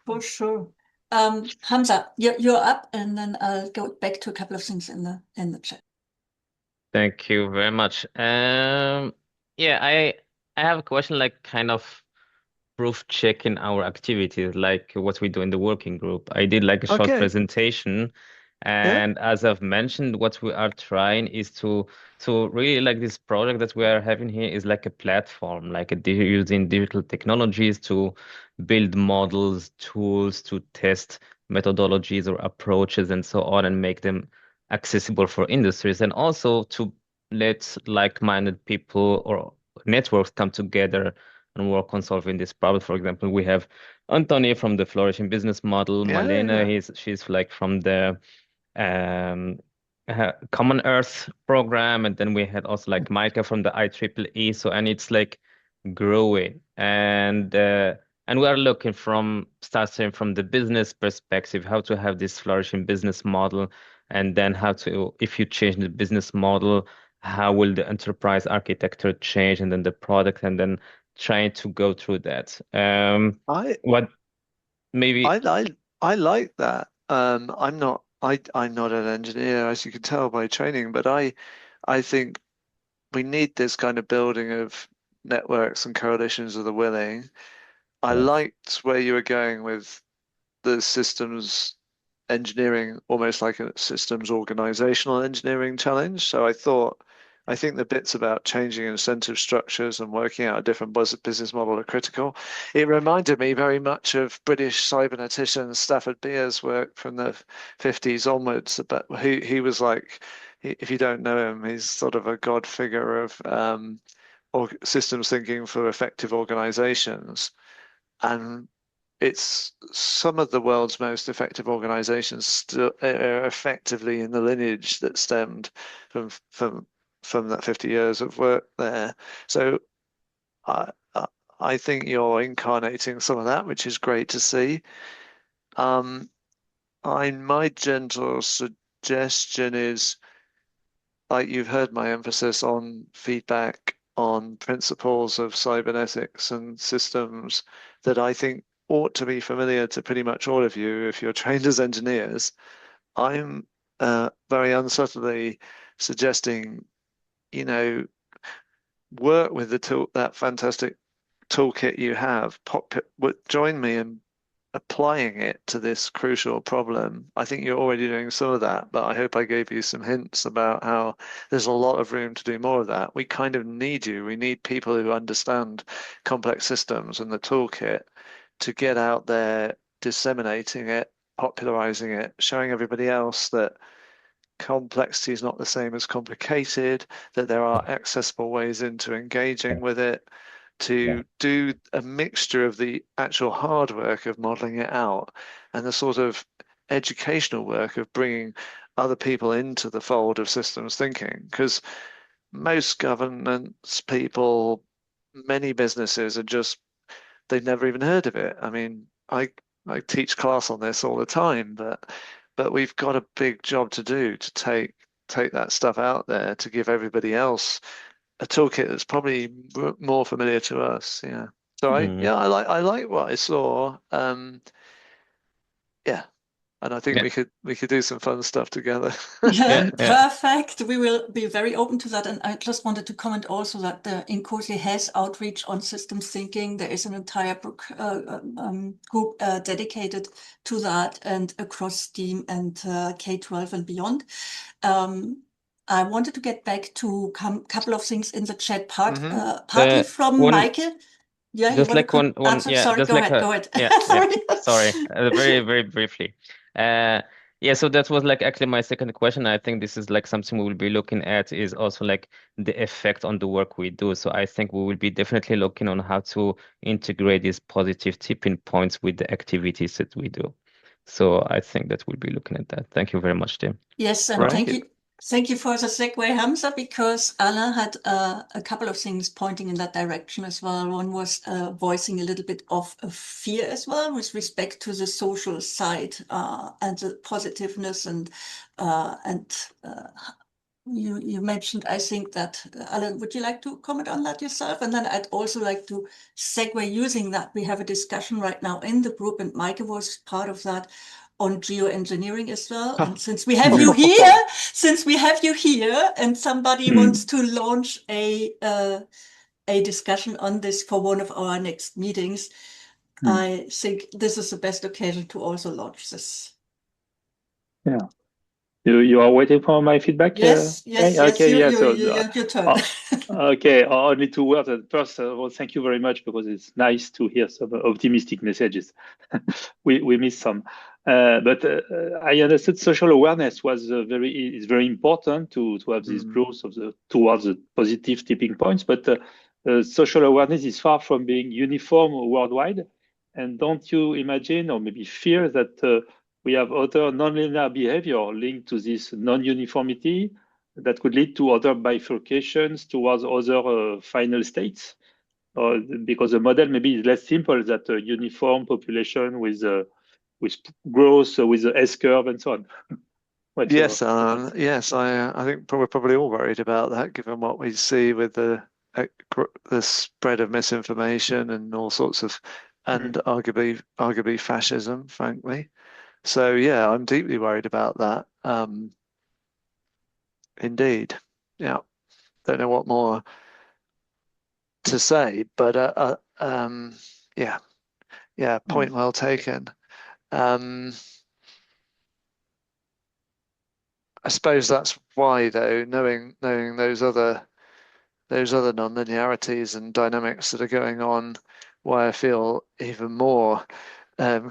For sure. Hamza, you're up, and then I'll go back to a couple of things in the chat. Thank you very much. Yeah, I have a question, like kind of proof checking our activities, like what we do in the working group. I did like a short Okay. presentation, Yeah. and as I've mentioned, what we are trying is to really like this project that we are having here is like a platform, like using digital technologies to build models, tools to test methodologies or approaches and so on, and make them accessible for industries, and also to let like-minded people or networks come together and work on solving this problem. For example, we have Anthony from the Flourishing Business Model, Yeah. Malena, she's like from the um, Common Earth program, and then we had also like Micah from the IEEE. So, and it's like growing, and we are looking starting from the business perspective, how to have this flourishing business model, and then how to, if you change the business model, how will the enterprise architecture change, and then the product, and then trying to go through that. I What maybe I like that. I'm not an engineer, as you can tell by training, but I think we need this kind of building of networks and coalitions of the willing. I Yeah. liked where you were going with the systems engineering, almost like a systems organizational engineering challenge. So I think the bits about changing incentive structures and working out a different business model are critical. It reminded me very much of British cybernetician Stafford Beer's work from the 50s onwards. But he was like, if you don't know him, he's sort of a god figure of or systems thinking for effective organizations. And it's some of the world's most effective organizations still are effectively in the lineage that stemmed from that 50 years of work there. So I think you're incarnating some of that, which is great to see. My gentle suggestion is, like, you've heard my emphasis on feedback, on principles of cybernetics and systems that I think ought to be familiar to pretty much all of you if you're trained as engineers. I'm very unsubtly suggesting, work with that fantastic toolkit you have. Join me in applying it to this crucial problem. I think you're already doing some of that, but I hope I gave you some hints about how there's a lot of room to do more of that. We kind of need you. We need people who understand complex systems and the toolkit to get out there, disseminating it, popularizing it, showing everybody else that complexity is not the same as complicated, that there are accessible ways into engaging with it, to do a mixture of the actual hard work of modeling it out and the sort of educational work of bringing other people into the fold of systems thinking. Because most governance people, many businesses they've never even heard of it. I mean, I teach class on this all the time, but we've got a big job to do to take that stuff out there to give everybody else a toolkit that's probably more familiar to us. Yeah. So I like what I saw. Yeah. And I think we could do some fun stuff together. Yeah, perfect. We will be very open to that. And I just wanted to comment also that the INCOSE has outreach on systems thinking. There is an entire group dedicated to that and across STEAM and K-12 and beyond. I wanted to get back to a couple of things in the chat partly from Michael. Yeah, just like one answer? yeah, Sorry, just go like ahead, go ahead. Sorry, very, very briefly. Yeah, so that was like actually my second question. I think this is like something we will be looking at is also like the effect on the work we do. So I think we will be definitely looking on how to integrate these positive tipping points with the activities that we do. So I think that we'll be looking at that. Thank you very much, Tim. Yes, and thank you. Thank you for the segue, Hamza, because Alain had a couple of things pointing in that direction as well. One was voicing a little bit of a fear as well with respect to the social side and the positiveness and you mentioned, I think that, Alain, would you like to comment on that yourself? And then I'd also like to segue using that. We have a discussion right now in the group, and Maike was part of that, on geoengineering as well. And since we have you here, and somebody wants to launch a discussion on this for one of our next meetings, I think this is the best occasion to also launch this. Yeah. You are waiting for my feedback? Yes, okay, your turn. Okay, only 2 words. First, well, thank you very much, because it's nice to hear some optimistic messages. we missed some. But I understood social awareness was is very important to have this growth towards the positive tipping points. But social awareness is far from being uniform worldwide. And don't you imagine, or maybe fear, that we have other nonlinear behavior linked to this non-uniformity that could lead to other bifurcations towards other final states? Because the model maybe is less simple, that a uniform population with growth, with the S-curve and so on. Yes, yes, I think we're probably all worried about that, given what we see with the spread of misinformation and all sorts of, and arguably fascism, frankly. So yeah, I'm deeply worried about that. Indeed, yeah. Don't know what more to say, but yeah, point well taken. I suppose that's why, though, knowing those other non-linearities and dynamics that are going on, why I feel even more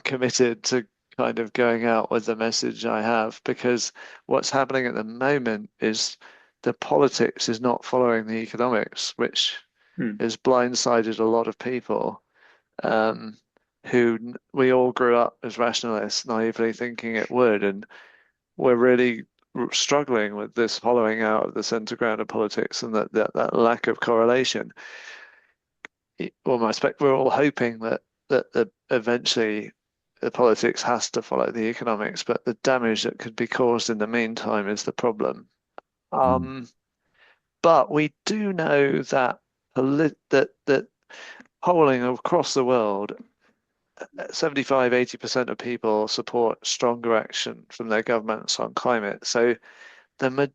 committed to kind of going out with the message I have, because what's happening at the moment is the politics is not following the economics, which has blindsided a lot of people. who we all grew up as rationalists, naively thinking it would, and we're really struggling with this hollowing out of the center ground of politics and that lack of correlation. Well, I expect we're all hoping that eventually the politics has to follow the economics, but the damage that could be caused in the meantime is the problem. But we do know that that polling across the world, 75, 80% of people support stronger action from their governments on climate. So the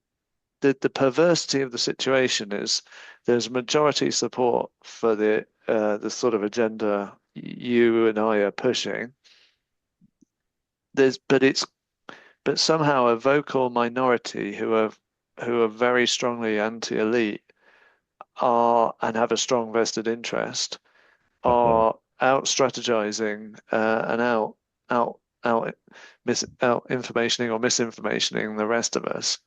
perversity of the situation is there's majority support for the sort of agenda you and I are pushing. But somehow a vocal minority who are very strongly anti-elite and have a strong vested interest are out strategizing and out informationing or misinformationing the rest of us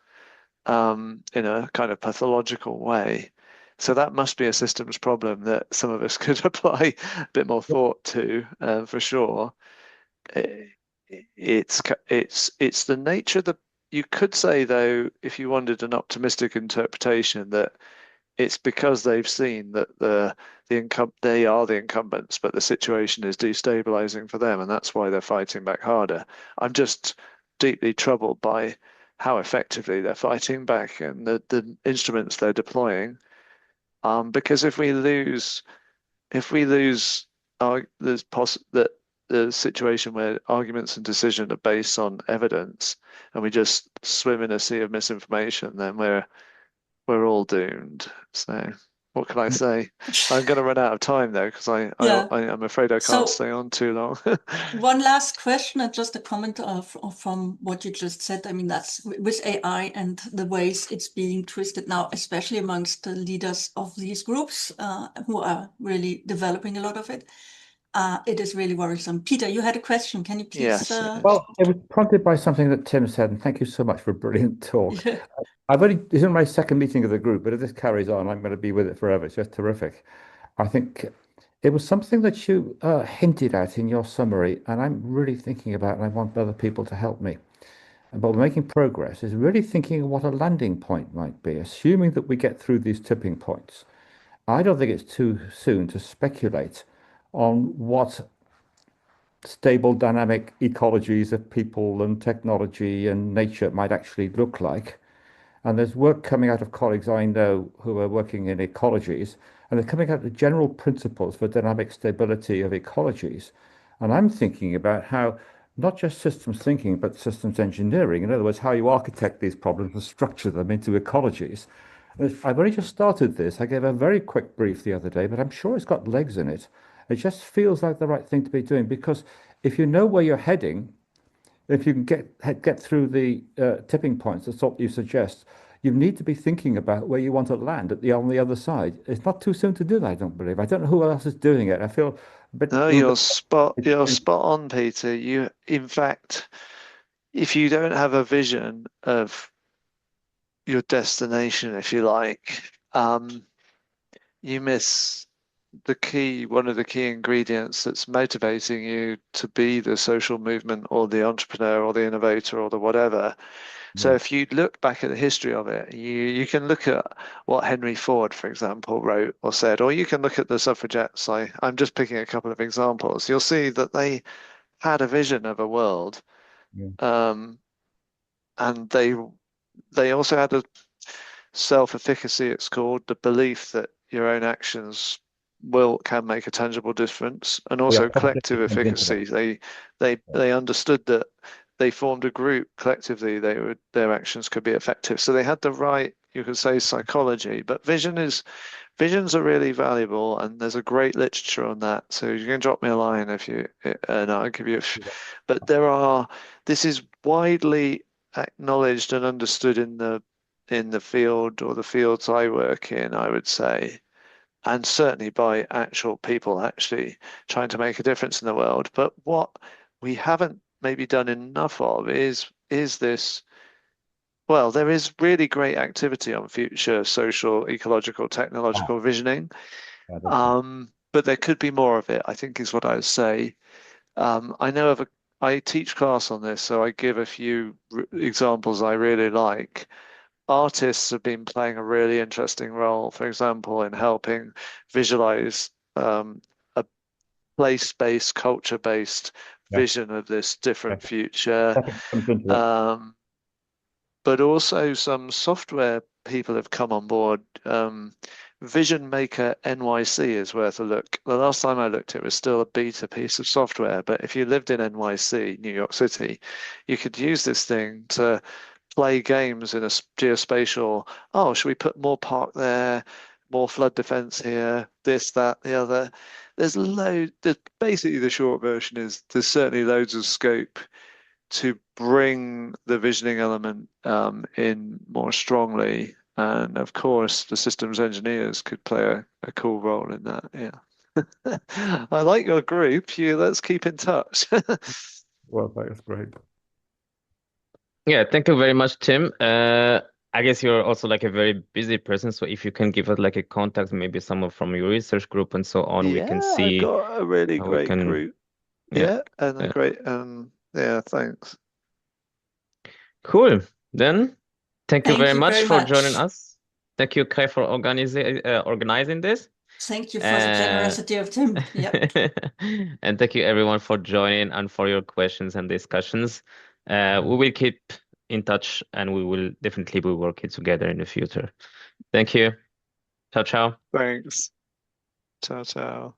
in a kind of pathological way. So that must be a systems problem that some of us could apply a bit more thought to, for sure. It's the nature of the. You could say, though, if you wanted an optimistic interpretation, that it's because they've seen that they are the incumbents, but the situation is destabilizing for them, and that's why they're fighting back harder. I'm just deeply troubled by how effectively they're fighting back and the instruments they're deploying. Because if we lose that the situation where arguments and decision are based on evidence, and we just swim in a sea of misinformation, then we're all doomed. So what can I say? I'm going to run out of time though, because I'm afraid I can't stay on too long. One last question and just a comment from what you just said. I mean, that's with AI and the ways it's being twisted now, especially amongst the leaders of these groups who are really developing a lot of it. It is really worrisome. Peter, you had a question. Can you please? Yes. Well, it was prompted by something that Tim said, and thank you so much for a brilliant talk. Yeah. This is my second meeting of the group, but if this carries on, I'm going to be with it forever. It's just terrific. I think it was something that you hinted at in your summary, and I'm really thinking about, and I want other people to help me. But making progress is really thinking of what a landing point might be, assuming that we get through these tipping points. I don't think it's too soon to speculate on what stable dynamic ecologies of people and technology and nature might actually look like. And there's work coming out of colleagues I know who are working in ecologies, and they're coming out with general principles for dynamic stability of ecologies. And I'm thinking about how not just systems thinking, but systems engineering, in other words, how you architect these problems and structure them into ecologies. I've only just started this. I gave a very quick brief the other day, but I'm sure it's got legs in it. It just feels like the right thing to be doing, because if you know where you're heading, if you can get through the tipping points, the sort you suggest, you need to be thinking about where you want to land on the other side. It's not too soon to do that, I don't believe. I don't know who else is doing it. I feel a bit. No, you're spot on, Peter. In fact, if you don't have a vision of your destination, if you like, you miss one of the key ingredients that's motivating you to be the social movement or the entrepreneur or the innovator or the whatever. So if you look back at the history of it, you can look at what Henry Ford, for example, wrote or said, or you can look at the suffragettes. I'm just picking a couple of examples. You'll see that they had a vision of a world, and they also had a self-efficacy, it's called, the belief that your own actions can make a tangible difference, and also collective efficacy. They understood that they formed a group collectively, their actions could be effective. So they had the right, you could say, psychology. But visions are really valuable, and there's a great literature on that. So you can drop me a line and I'll give you. But this is widely acknowledged and understood in the field or the fields I work in, I would say, and certainly by actual people actually trying to make a difference in the world. But what we haven't maybe done enough of is this. Well, there is really great activity on future social, ecological, technological visioning. But but there could be more of it, I think is what I would say. I teach class on this, so I give a few examples I really like. Artists have been playing a really interesting role, for example, in helping visualize a place-based, culture-based vision of this different future. But also some software people have come on board. Vision Maker NYC is worth a look. The last time I looked, it was still a beta piece of software, but if you lived in NYC, New York City, you could use this thing to play games in a geospatial. Oh, should we put more park there, more flood defense here, this, that, the other? There's basically the short version is there's certainly loads of scope to bring the visioning element in more strongly. And of course, the systems engineers could play a cool role in that. Yeah. I like your group. Let's keep in touch. Well, that's great. Yeah, thank you very much, Tim. I guess you're also like a very busy person, so if you can give us like a contact, maybe someone from your research group and so on, we can see. I've got a really how we great can- group. Yeah, and a yeah. great yeah, thanks. Cool. Then, thank you Thank very you much very for joining much. us. Thank you, Kai, for organizing this. Thank you for the generosity of Tim. Yep. And thank you everyone for joining and for your questions and discussions. We will keep in touch and we will definitely be working together in the future. Thank you. Ciao, ciao. Thanks. Ciao, ciao.